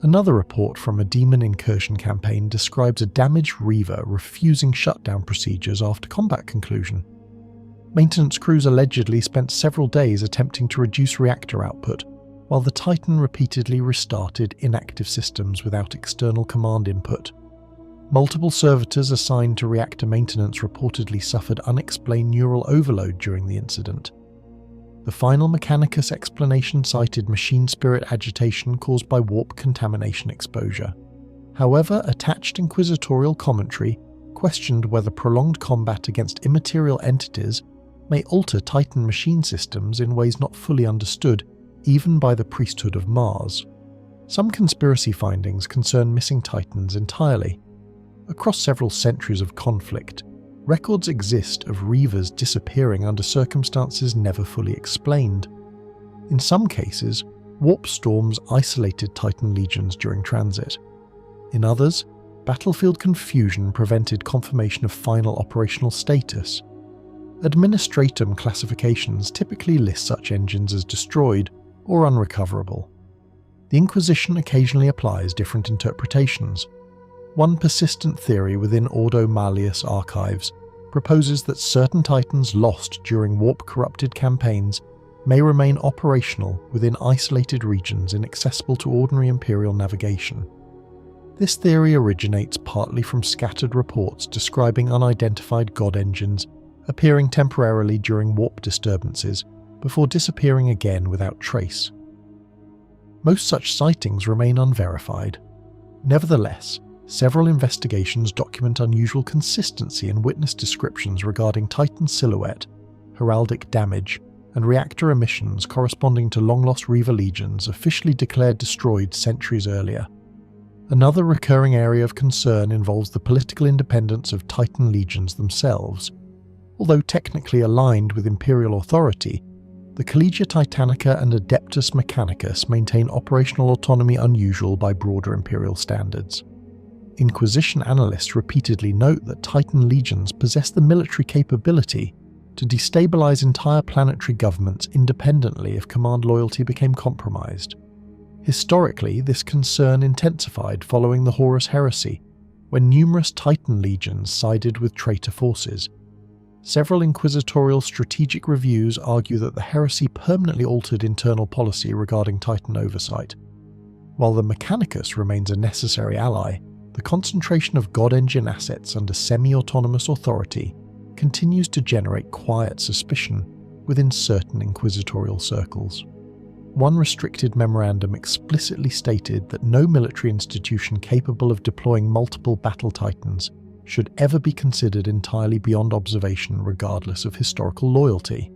Another report from a demon incursion campaign describes a damaged Reaver refusing shutdown procedures after combat conclusion. Maintenance crews allegedly spent several days attempting to reduce reactor output, while the Titan repeatedly restarted inactive systems without external command input. Multiple servitors assigned to reactor maintenance reportedly suffered unexplained neural overload during the incident. The final Mechanicus explanation cited machine spirit agitation caused by warp contamination exposure. However, attached inquisitorial commentary questioned whether prolonged combat against immaterial entities may alter Titan machine systems in ways not fully understood, even by the priesthood of Mars. Some conspiracy findings concern missing Titans entirely. Across several centuries of conflict, records exist of Reavers disappearing under circumstances never fully explained. In some cases, warp storms isolated Titan legions during transit. In others, battlefield confusion prevented confirmation of final operational status. Administratum classifications typically list such engines as destroyed or unrecoverable. The Inquisition occasionally applies different interpretations. One persistent theory within Ordo Malleus archives proposes that certain Titans lost during warp-corrupted campaigns may remain operational within isolated regions inaccessible to ordinary Imperial navigation. This theory originates partly from scattered reports describing unidentified god engines appearing temporarily during warp disturbances before disappearing again without trace. Most such sightings remain unverified. Nevertheless, several investigations document unusual consistency in witness descriptions regarding Titan silhouette, heraldic damage, and reactor emissions corresponding to long-lost Reaver legions officially declared destroyed centuries earlier. Another recurring area of concern involves the political independence of Titan legions themselves. Although technically aligned with Imperial authority, the Collegia Titanica and Adeptus Mechanicus maintain operational autonomy unusual by broader Imperial standards. Inquisition analysts repeatedly note that Titan legions possess the military capability to destabilize entire planetary governments independently if command loyalty became compromised. Historically, this concern intensified following the Horus Heresy, when numerous Titan legions sided with traitor forces. Several inquisitorial strategic reviews argue that the heresy permanently altered internal policy regarding Titan oversight. While the Mechanicus remains a necessary ally, the concentration of God Engine assets under semi-autonomous authority continues to generate quiet suspicion within certain inquisitorial circles. One restricted memorandum explicitly stated that no military institution capable of deploying multiple battle titans should ever be considered entirely beyond observation regardless of historical loyalty.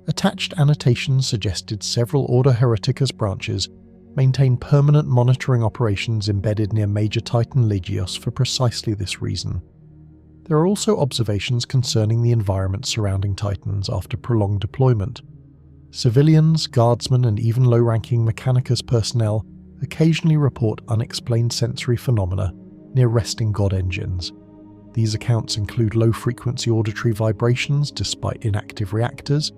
Attached annotations suggested several Order Hereticus branches maintain permanent monitoring operations embedded near major Titan legios for precisely this reason. There are also observations concerning the environment surrounding Titans after prolonged deployment. Civilians, guardsmen, and even low-ranking Mechanicus personnel occasionally report unexplained sensory phenomena near resting God engines. These accounts include low-frequency auditory vibrations despite inactive reactors,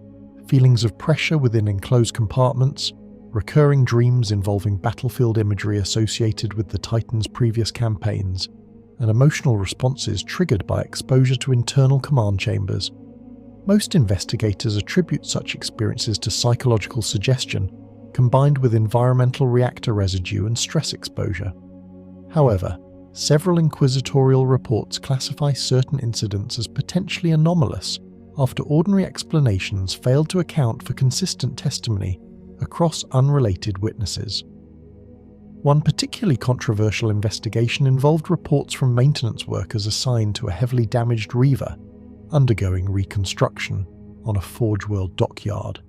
feelings of pressure within enclosed compartments, recurring dreams involving battlefield imagery associated with the Titan's previous campaigns, and emotional responses triggered by exposure to internal command chambers. Most investigators attribute such experiences to psychological suggestion, combined with environmental reactor residue and stress exposure. However, several inquisitorial reports classify certain incidents as potentially anomalous after ordinary explanations failed to account for consistent testimony across unrelated witnesses. One particularly controversial investigation involved reports from maintenance workers assigned to a heavily damaged Reaver undergoing reconstruction on a Forge World dockyard.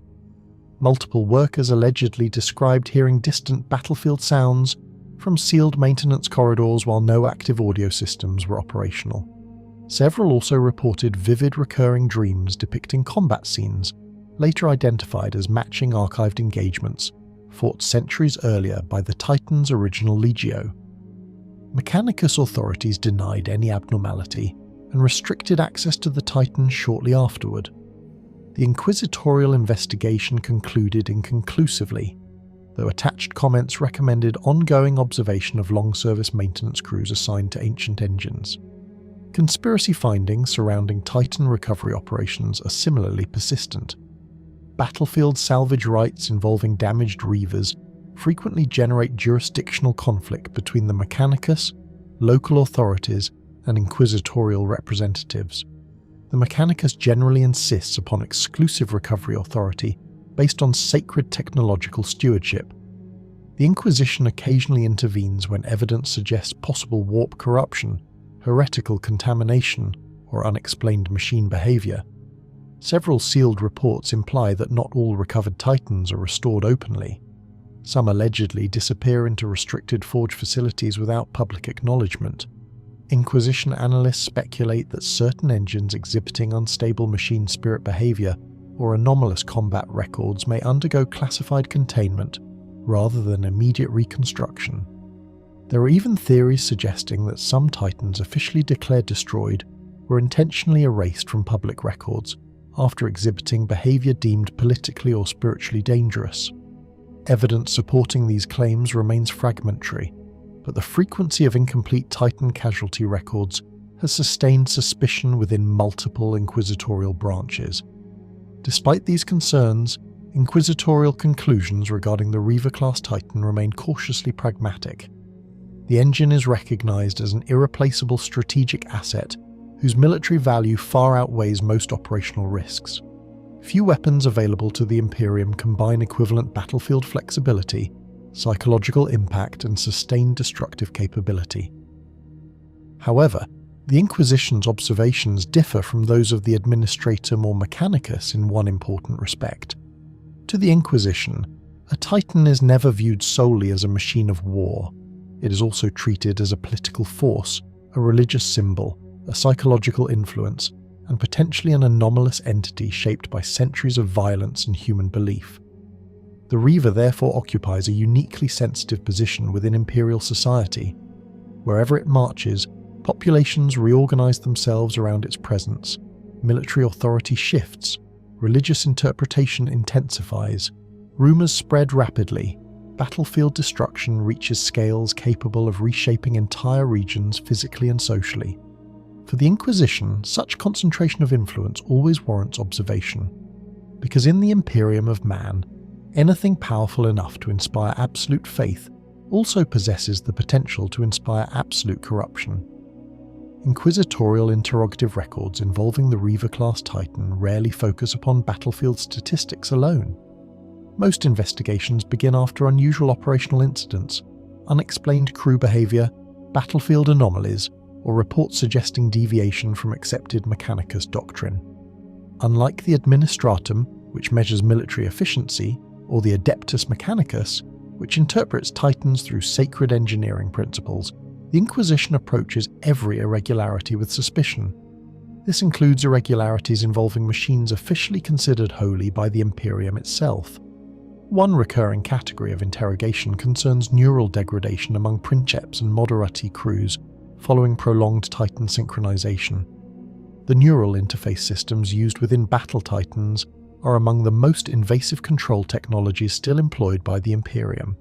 Multiple workers allegedly described hearing distant battlefield sounds from sealed maintenance corridors while no active audio systems were operational. Several also reported vivid recurring dreams depicting combat scenes, later identified as matching archived engagements fought centuries earlier by the Titan's original Legio. Mechanicus authorities denied any abnormality and restricted access to the Titan shortly afterward. The inquisitorial investigation concluded inconclusively, though attached comments recommended ongoing observation of long-service maintenance crews assigned to ancient engines. Conspiracy findings surrounding Titan recovery operations are similarly persistent. Battlefield salvage rights involving damaged Reavers frequently generate jurisdictional conflict between the Mechanicus, local authorities, and inquisitorial representatives. The Mechanicus generally insists upon exclusive recovery authority based on sacred technological stewardship. The Inquisition occasionally intervenes when evidence suggests possible warp corruption, heretical contamination, or unexplained machine behavior. Several sealed reports imply that not all recovered Titans are restored openly. Some allegedly disappear into restricted forge facilities without public acknowledgement. Inquisition analysts speculate that certain engines exhibiting unstable machine spirit behavior or anomalous combat records may undergo classified containment rather than immediate reconstruction. There are even theories suggesting that some Titans officially declared destroyed were intentionally erased from public records after exhibiting behavior deemed politically or spiritually dangerous. Evidence supporting these claims remains fragmentary, but the frequency of incomplete Titan casualty records has sustained suspicion within multiple inquisitorial branches. Despite these concerns, inquisitorial conclusions regarding the Reaver Class Titan remain cautiously pragmatic. The engine is recognized as an irreplaceable strategic asset whose military value far outweighs most operational risks. Few weapons available to the Imperium combine equivalent battlefield flexibility, psychological impact, and sustained destructive capability. However, the Inquisition's observations differ from those of the Administratum or Mechanicus in one important respect. To the Inquisition, a Titan is never viewed solely as a machine of war. It is also treated as a political force, a religious symbol, a psychological influence, and potentially an anomalous entity shaped by centuries of violence and human belief. The Reaver therefore occupies a uniquely sensitive position within Imperial society. Wherever it marches, populations reorganize themselves around its presence, military authority shifts, religious interpretation intensifies, rumors spread rapidly, battlefield destruction reaches scales capable of reshaping entire regions physically and socially. For the Inquisition, such concentration of influence always warrants observation, because in the Imperium of Man, anything powerful enough to inspire absolute faith also possesses the potential to inspire absolute corruption. Inquisitorial interrogative records involving the Reaver Class Titan rarely focus upon battlefield statistics alone. Most investigations begin after unusual operational incidents, unexplained crew behaviour, battlefield anomalies, or reports suggesting deviation from accepted Mechanicus doctrine. Unlike the Administratum, which measures military efficiency, or the Adeptus Mechanicus, which interprets Titans through sacred engineering principles, the Inquisition approaches every irregularity with suspicion. This includes irregularities involving machines officially considered holy by the Imperium itself. One recurring category of interrogation concerns neural degradation among Princeps and Moderati crews following prolonged Titan synchronization. The neural interface systems used within battle Titans are among the most invasive control technologies still employed by the Imperium.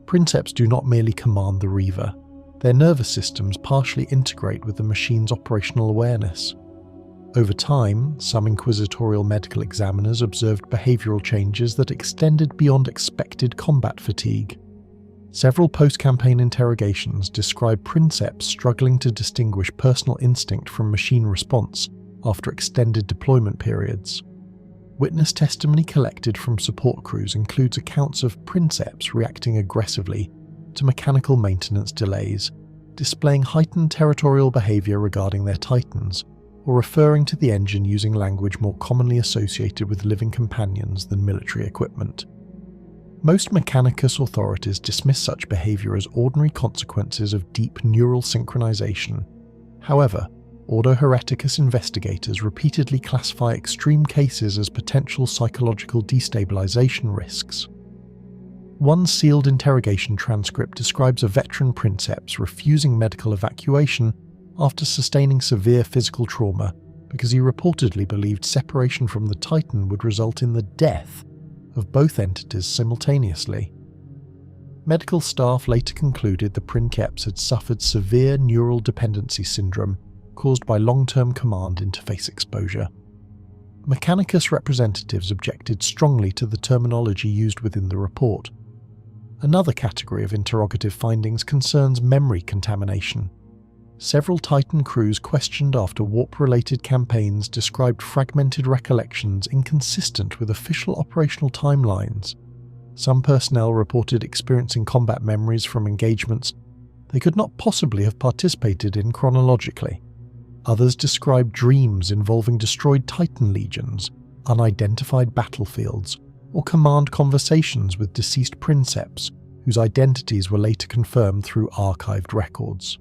Princeps do not merely command the Reaver. Their nervous systems partially integrate with the machine's operational awareness. Over time, some inquisitorial medical examiners observed behavioral changes that extended beyond expected combat fatigue. Several post-campaign interrogations describe Princeps struggling to distinguish personal instinct from machine response after extended deployment periods. Witness testimony collected from support crews includes accounts of Princeps reacting aggressively to mechanical maintenance delays, displaying heightened territorial behaviour regarding their Titans, or referring to the engine using language more commonly associated with living companions than military equipment. Most Mechanicus authorities dismiss such behaviour as ordinary consequences of deep neural synchronization. However, Ordo Hereticus investigators repeatedly classify extreme cases as potential psychological destabilization risks. One sealed interrogation transcript describes a veteran Princeps refusing medical evacuation after sustaining severe physical trauma because he reportedly believed separation from the Titan would result in the death of both entities simultaneously. Medical staff later concluded the Princeps had suffered severe neural dependency syndrome caused by long-term command interface exposure. Mechanicus representatives objected strongly to the terminology used within the report. Another category of interrogative findings concerns memory contamination. Several Titan crews questioned after warp-related campaigns described fragmented recollections inconsistent with official operational timelines. Some personnel reported experiencing combat memories from engagements they could not possibly have participated in chronologically. Others described dreams involving destroyed Titan legions, unidentified battlefields, or command conversations with deceased Princeps, whose identities were later confirmed through archived records.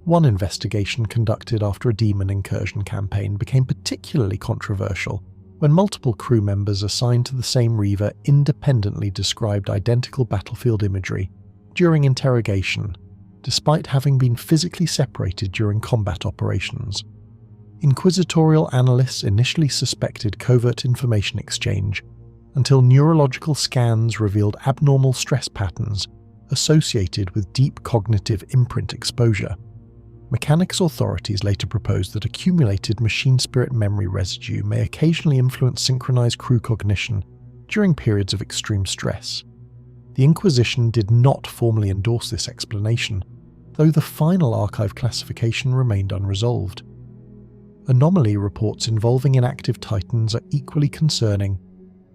One investigation conducted after a demon incursion campaign became particularly controversial when multiple crew members assigned to the same Reaver independently described identical battlefield imagery during interrogation, despite having been physically separated during combat operations. Inquisitorial analysts initially suspected covert information exchange, until neurological scans revealed abnormal stress patterns associated with deep cognitive imprint exposure. Mechanics authorities later proposed that accumulated machine spirit memory residue may occasionally influence synchronized crew cognition during periods of extreme stress. The Inquisition did not formally endorse this explanation, though the final archive classification remained unresolved. Anomaly reports involving inactive Titans are equally concerning.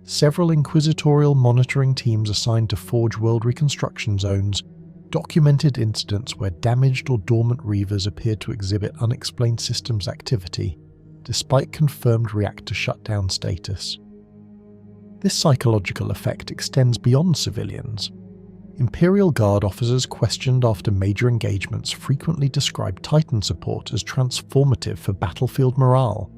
Several inquisitorial monitoring teams assigned to Forge World reconstruction zones documented incidents where damaged or dormant Reavers appeared to exhibit unexplained systems activity, despite confirmed reactor shutdown status. This psychological effect extends beyond civilians. Imperial Guard officers questioned after major engagements frequently described Titan support as transformative for battlefield morale.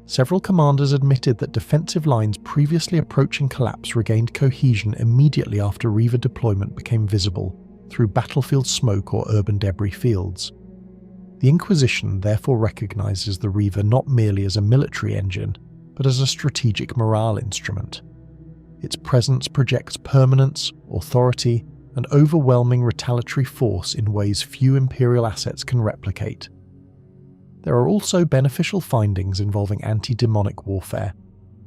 Several commanders admitted that defensive lines previously approaching collapse regained cohesion immediately after Reaver deployment became visible through battlefield smoke or urban debris fields. The Inquisition therefore recognizes the Reaver not merely as a military engine, but as a strategic morale instrument. Its presence projects permanence, authority, and overwhelming retaliatory force in ways few Imperial assets can replicate. There are also beneficial findings involving anti-demonic warfare.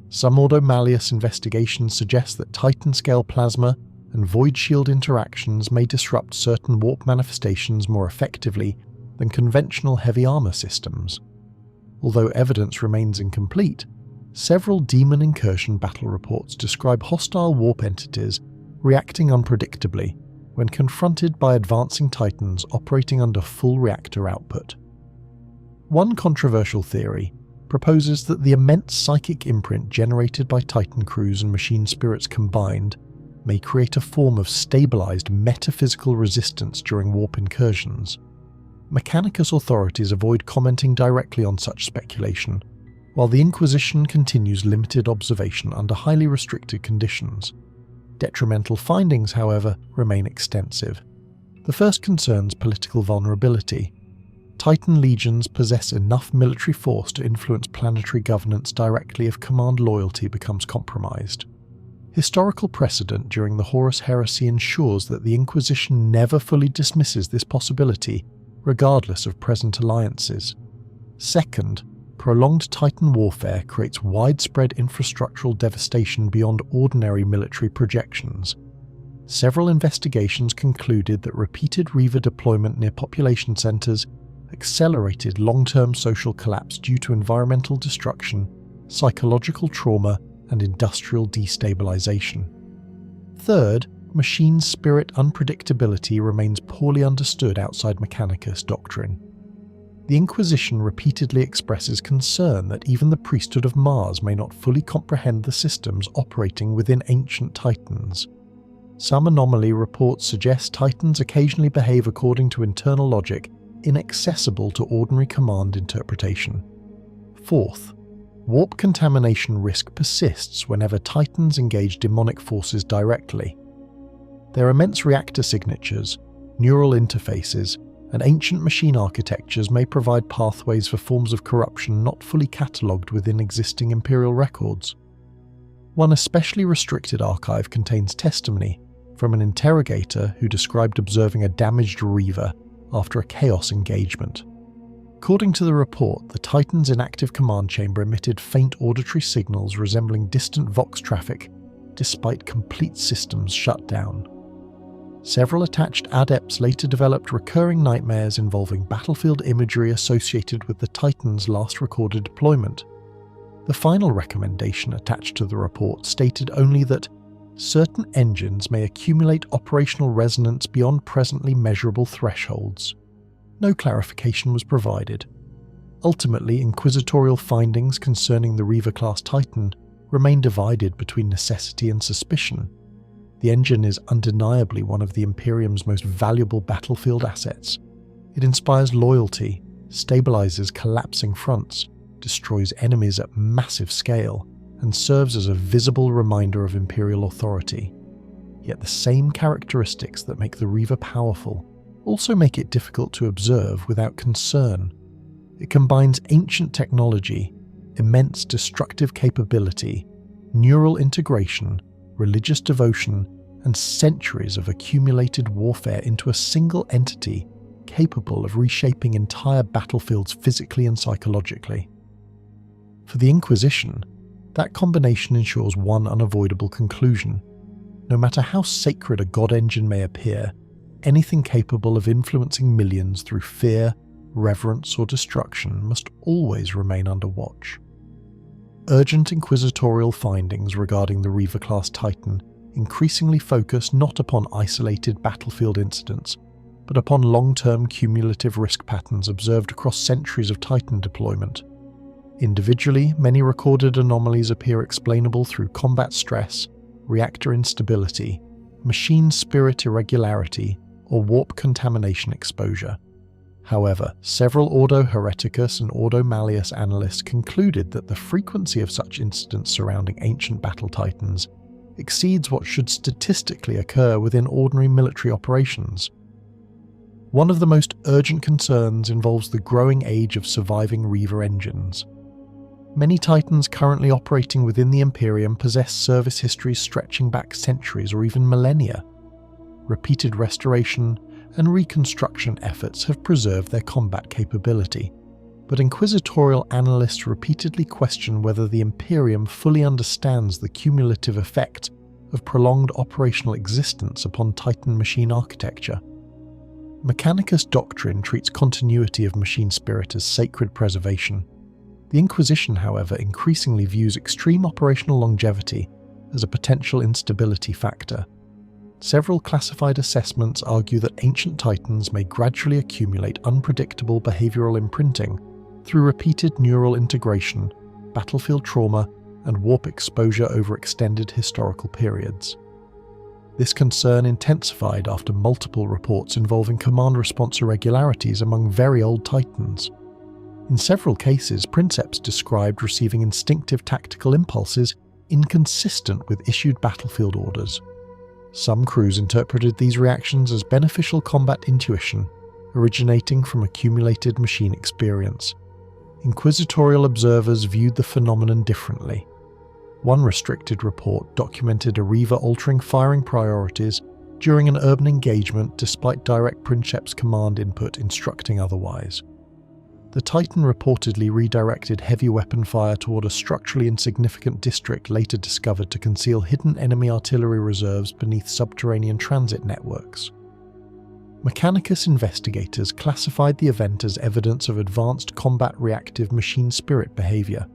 Some Ordo Malleus investigations suggest that Titan-scale plasma and void shield interactions may disrupt certain warp manifestations more effectively than conventional heavy armor systems. Although evidence remains incomplete, several Demon Incursion battle reports describe hostile warp entities reacting unpredictably when confronted by advancing Titans operating under full reactor output. One controversial theory proposes that the immense psychic imprint generated by Titan crews and machine spirits combined may create a form of stabilized metaphysical resistance during warp incursions. Mechanicus authorities avoid commenting directly on such speculation, while the Inquisition continues limited observation under highly restricted conditions. Detrimental findings, however, remain extensive. The first concerns political vulnerability. Titan legions possess enough military force to influence planetary governance directly if command loyalty becomes compromised. Historical precedent during the Horus Heresy ensures that the Inquisition never fully dismisses this possibility, regardless of present alliances. Second, prolonged Titan warfare creates widespread infrastructural devastation beyond ordinary military projections. Several investigations concluded that repeated Reaver deployment near population centers accelerated long-term social collapse due to environmental destruction, psychological trauma, and industrial destabilization. Third, machine spirit unpredictability remains poorly understood outside Mechanicus doctrine. The Inquisition repeatedly expresses concern that even the priesthood of Mars may not fully comprehend the systems operating within ancient Titans. Some anomaly reports suggest Titans occasionally behave according to internal logic inaccessible to ordinary command interpretation. Fourth, warp contamination risk persists whenever Titans engage demonic forces directly. Their immense reactor signatures, neural interfaces, and ancient machine architectures may provide pathways for forms of corruption not fully catalogued within existing Imperial records. One especially restricted archive contains testimony from an interrogator who described observing a damaged Reaver after a Chaos engagement. According to the report, the Titan's inactive command chamber emitted faint auditory signals resembling distant Vox traffic, despite complete systems shut down. Several attached adepts later developed recurring nightmares involving battlefield imagery associated with the Titan's last recorded deployment. The final recommendation attached to the report stated only that certain engines may accumulate operational resonance beyond presently measurable thresholds. No clarification was provided. Ultimately, inquisitorial findings concerning the Reaver Class Titan remain divided between necessity and suspicion. The engine is undeniably one of the Imperium's most valuable battlefield assets. It inspires loyalty, stabilizes collapsing fronts, destroys enemies at massive scale, and serves as a visible reminder of Imperial authority. Yet the same characteristics that make the Reaver powerful also make it difficult to observe without concern. It combines ancient technology, immense destructive capability, neural integration, religious devotion, and centuries of accumulated warfare into a single entity capable of reshaping entire battlefields physically and psychologically. For the Inquisition, that combination ensures one unavoidable conclusion. No matter how sacred a god engine may appear, anything capable of influencing millions through fear, reverence, or destruction must always remain under watch. Urgent inquisitorial findings regarding the Reaver Class Titan increasingly focus not upon isolated battlefield incidents, but upon long-term cumulative risk patterns observed across centuries of Titan deployment. Individually, many recorded anomalies appear explainable through combat stress, reactor instability, machine spirit irregularity, or warp contamination exposure. However, several Ordo Hereticus and Ordo Malleus analysts concluded that the frequency of such incidents surrounding ancient battle titans exceeds what should statistically occur within ordinary military operations. One of the most urgent concerns involves the growing age of surviving Reaver engines. Many Titans currently operating within the Imperium possess service histories stretching back centuries or even millennia. Repeated restoration and reconstruction efforts have preserved their combat capability, but inquisitorial analysts repeatedly question whether the Imperium fully understands the cumulative effect of prolonged operational existence upon Titan machine architecture. Mechanicus doctrine treats continuity of machine spirit as sacred preservation. The Inquisition, however, increasingly views extreme operational longevity as a potential instability factor. Several classified assessments argue that ancient Titans may gradually accumulate unpredictable behavioral imprinting through repeated neural integration, battlefield trauma, and warp exposure over extended historical periods. This concern intensified after multiple reports involving command-response irregularities among very old Titans. In several cases, Princeps described receiving instinctive tactical impulses inconsistent with issued battlefield orders. Some crews interpreted these reactions as beneficial combat intuition, originating from accumulated machine experience. Inquisitorial observers viewed the phenomenon differently. One restricted report documented a Reaver altering firing priorities during an urban engagement despite direct Princeps command input instructing otherwise. The Titan reportedly redirected heavy weapon fire toward a structurally insignificant district later discovered to conceal hidden enemy artillery reserves beneath subterranean transit networks. Mechanicus investigators classified the event as evidence of advanced combat reactive machine spirit behavior.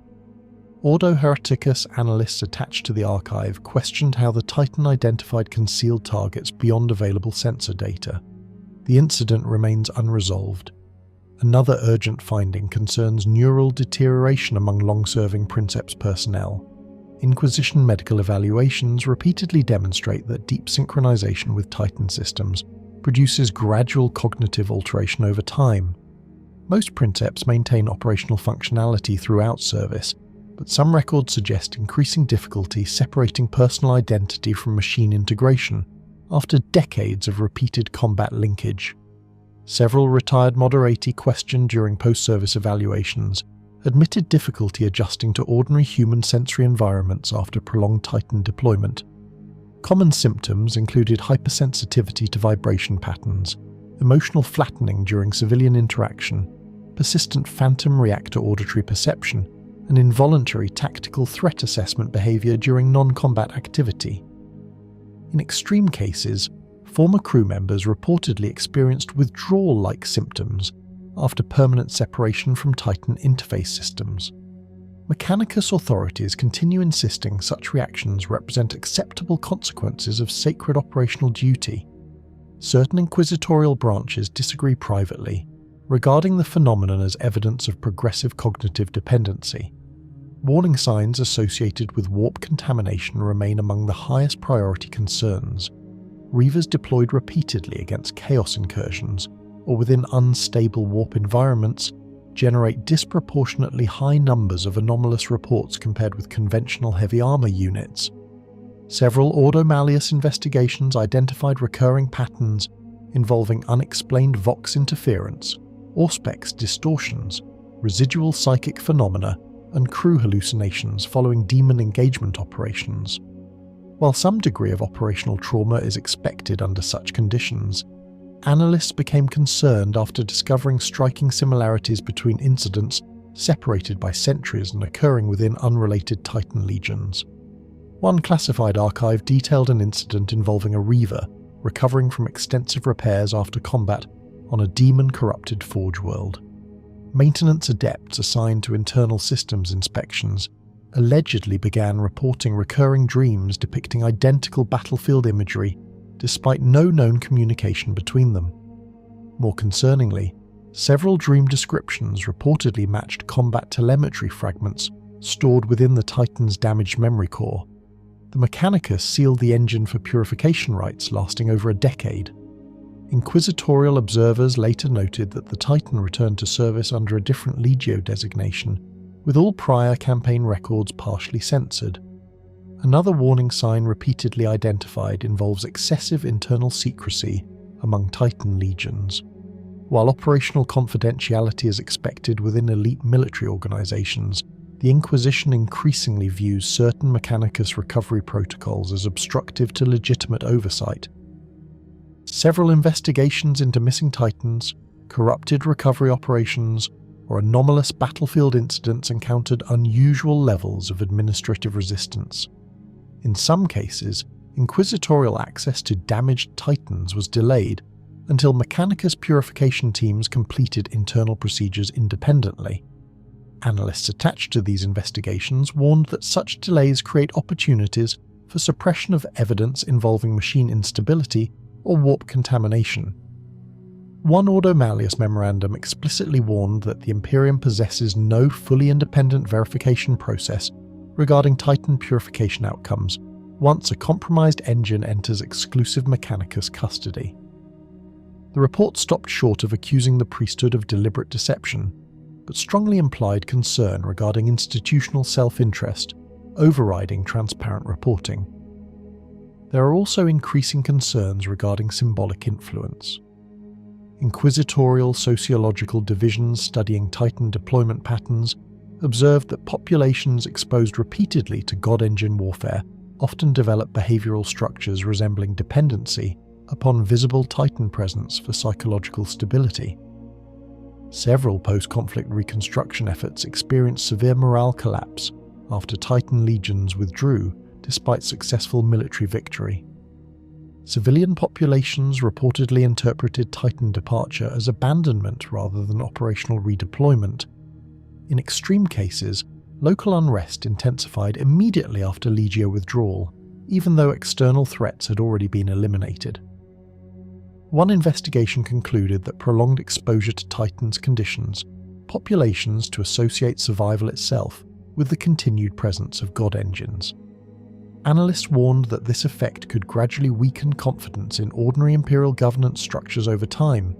Ordo Hereticus analysts attached to the archive questioned how the Titan identified concealed targets beyond available sensor data. The incident remains unresolved. Another urgent finding concerns neural deterioration among long-serving Princeps personnel. Inquisition medical evaluations repeatedly demonstrate that deep synchronization with Titan systems produces gradual cognitive alteration over time. Most Princeps maintain operational functionality throughout service, but some records suggest increasing difficulty separating personal identity from machine integration after decades of repeated combat linkage. Several retired Moderati questioned during post-service evaluations admitted difficulty adjusting to ordinary human sensory environments after prolonged Titan deployment. Common symptoms included hypersensitivity to vibration patterns, emotional flattening during civilian interaction, persistent phantom reactor auditory perception, and involuntary tactical threat assessment behavior during non-combat activity. In extreme cases, former crew members reportedly experienced withdrawal-like symptoms after permanent separation from Titan interface systems. Mechanicus authorities continue insisting such reactions represent acceptable consequences of sacred operational duty. Certain inquisitorial branches disagree privately, regarding the phenomenon as evidence of progressive cognitive dependency. Warning signs associated with warp contamination remain among the highest priority concerns. Reavers deployed repeatedly against chaos incursions or within unstable warp environments generate disproportionately high numbers of anomalous reports compared with conventional heavy armor units. Several Ordo Malleus investigations identified recurring patterns involving unexplained Vox interference, Auspex distortions, residual psychic phenomena, and crew hallucinations following demon engagement operations. While some degree of operational trauma is expected under such conditions, analysts became concerned after discovering striking similarities between incidents separated by centuries and occurring within unrelated Titan legions. One classified archive detailed an incident involving a Reaver recovering from extensive repairs after combat on a demon-corrupted Forge world. maintenance adepts assigned to internal systems inspections allegedly began reporting recurring dreams depicting identical battlefield imagery despite no known communication between them. More concerningly, several dream descriptions reportedly matched combat telemetry fragments stored within the Titan's damaged memory core. The Mechanicus sealed the engine for purification rites lasting over a decade. Inquisitorial observers later noted that the Titan returned to service under a different Legio designation, with all prior campaign records partially censored. Another warning sign repeatedly identified involves excessive internal secrecy among Titan legions. While operational confidentiality is expected within elite military organizations, the Inquisition increasingly views certain Mechanicus recovery protocols as obstructive to legitimate oversight. Several investigations into missing Titans, corrupted recovery operations, or anomalous battlefield incidents encountered unusual levels of administrative resistance. In some cases, inquisitorial access to damaged Titans was delayed until Mechanicus purification teams completed internal procedures independently. Analysts attached to these investigations warned that such delays create opportunities for suppression of evidence involving machine instability or warp contamination. One Ordo Malleus memorandum explicitly warned that the Imperium possesses no fully independent verification process regarding Titan purification outcomes once a compromised engine enters exclusive Mechanicus custody. The report stopped short of accusing the priesthood of deliberate deception, but strongly implied concern regarding institutional self-interest overriding transparent reporting. There are also increasing concerns regarding symbolic influence. Inquisitorial sociological divisions studying Titan deployment patterns observed that populations exposed repeatedly to God Engine warfare often develop behavioral structures resembling dependency upon visible Titan presence for psychological stability. Several post-conflict reconstruction efforts experienced severe morale collapse after Titan legions withdrew despite successful military victory. Civilian populations reportedly interpreted Titan departure as abandonment rather than operational redeployment. In extreme cases, local unrest intensified immediately after Legio withdrawal, even though external threats had already been eliminated. One investigation concluded that prolonged exposure to Titan's conditions populations to associate survival itself with the continued presence of God engines. Analysts warned that this effect could gradually weaken confidence in ordinary imperial governance structures over time.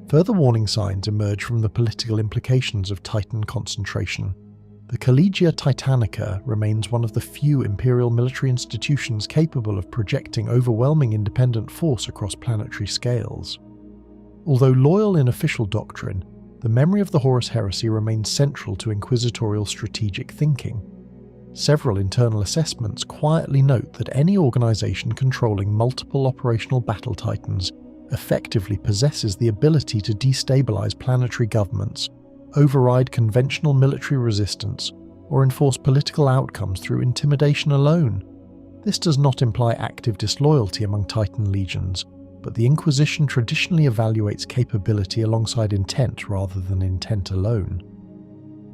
Further warning signs emerged from the political implications of Titan concentration. The Collegia Titanica remains one of the few imperial military institutions capable of projecting overwhelming independent force across planetary scales. Although loyal in official doctrine, the memory of the Horus Heresy remains central to inquisitorial strategic thinking. Several internal assessments quietly note that any organization controlling multiple operational battle titans effectively possesses the ability to destabilize planetary governments, override conventional military resistance, or enforce political outcomes through intimidation alone. This does not imply active disloyalty among Titan legions, but the Inquisition traditionally evaluates capability alongside intent rather than intent alone.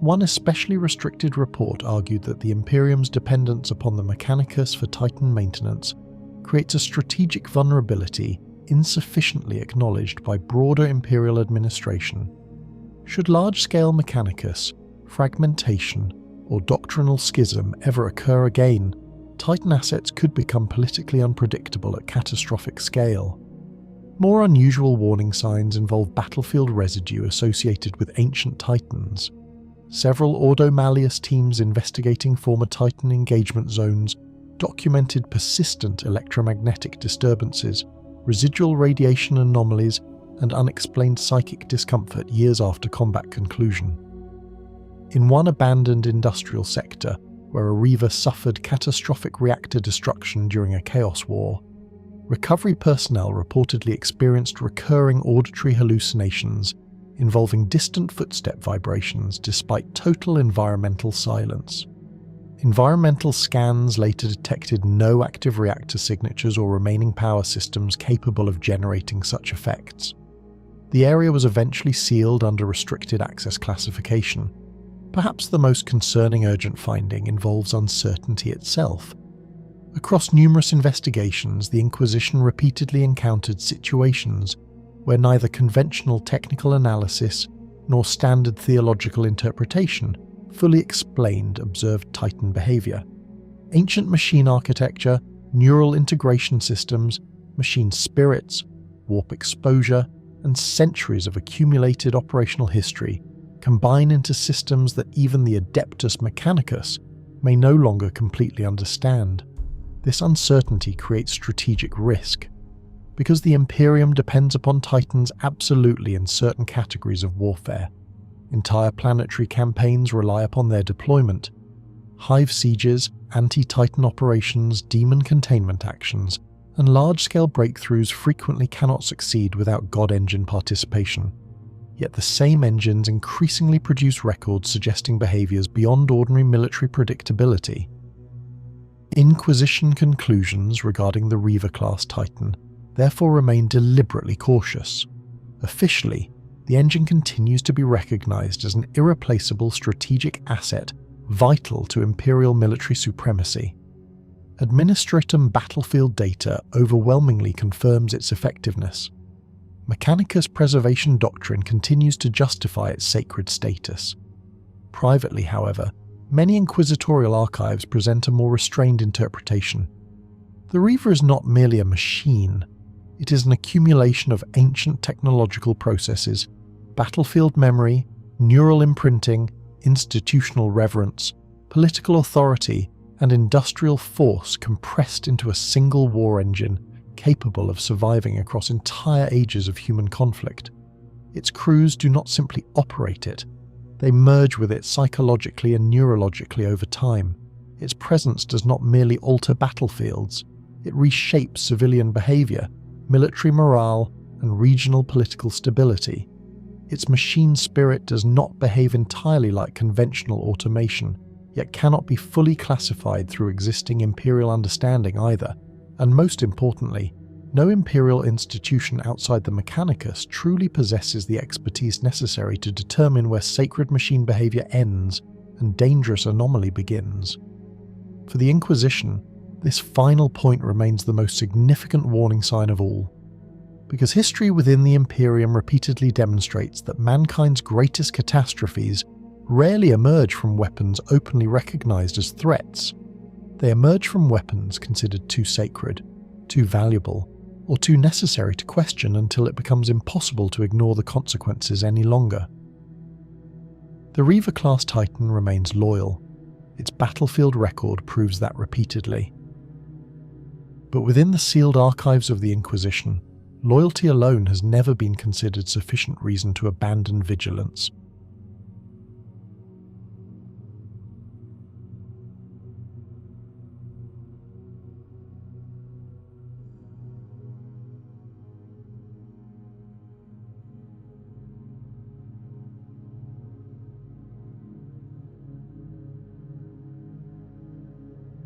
One especially restricted report argued that the Imperium's dependence upon the Mechanicus for Titan maintenance creates a strategic vulnerability insufficiently acknowledged by broader Imperial administration. Should large-scale Mechanicus, fragmentation, or doctrinal schism ever occur again, Titan assets could become politically unpredictable at catastrophic scale. More unusual warning signs involve battlefield residue associated with ancient Titans. Several Ordo Malleus teams investigating former Titan engagement zones documented persistent electromagnetic disturbances, residual radiation anomalies, and unexplained psychic discomfort years after combat conclusion. In one abandoned industrial sector, where a Reaver suffered catastrophic reactor destruction during a Chaos War, recovery personnel reportedly experienced recurring auditory hallucinations involving distant footstep vibrations despite total environmental silence. Environmental scans later detected no active reactor signatures or remaining power systems capable of generating such effects. the area was eventually sealed under restricted access classification. Perhaps the most concerning urgent finding involves uncertainty itself. Across numerous investigations, the Inquisition repeatedly encountered situations where neither conventional technical analysis nor standard theological interpretation fully explained observed Titan behavior. Ancient machine architecture, neural integration systems, machine spirits, warp exposure, and centuries of accumulated operational history combine into systems that even the Adeptus Mechanicus may no longer completely understand. This uncertainty creates strategic risk. Because the Imperium depends upon Titans absolutely in certain categories of warfare, entire planetary campaigns rely upon their deployment. Hive sieges, anti-Titan operations, demon containment actions, and large-scale breakthroughs frequently cannot succeed without God Engine participation. Yet the same engines increasingly produce records suggesting behaviors beyond ordinary military predictability. Inquisition conclusions regarding the Reaver Class Titan therefore remain deliberately cautious. Officially, the engine continues to be recognized as an irreplaceable strategic asset vital to Imperial military supremacy. Administratum battlefield data overwhelmingly confirms its effectiveness. Mechanicus preservation doctrine continues to justify its sacred status. Privately, however, many inquisitorial archives present a more restrained interpretation. The Reaver is not merely a machine, it is an accumulation of ancient technological processes, battlefield memory, neural imprinting, institutional reverence, political authority, and industrial force compressed into a single war engine capable of surviving across entire ages of human conflict. Its crews do not simply operate it, they merge with it psychologically and neurologically over time. Its presence does not merely alter battlefields, it reshapes civilian behavior, military morale, and regional political stability. Its machine spirit does not behave entirely like conventional automation, yet cannot be fully classified through existing Imperial understanding either, and most importantly, no Imperial institution outside the Mechanicus truly possesses the expertise necessary to determine where sacred machine behavior ends and dangerous anomaly begins. For the Inquisition, this final point remains the most significant warning sign of all, because history within the Imperium repeatedly demonstrates that mankind's greatest catastrophes rarely emerge from weapons openly recognized as threats. They emerge from weapons considered too sacred, too valuable, or too necessary to question until it becomes impossible to ignore the consequences any longer. The Reaver Class Titan remains loyal. Its battlefield record proves that repeatedly. But within the sealed archives of the Inquisition, loyalty alone has never been considered sufficient reason to abandon vigilance.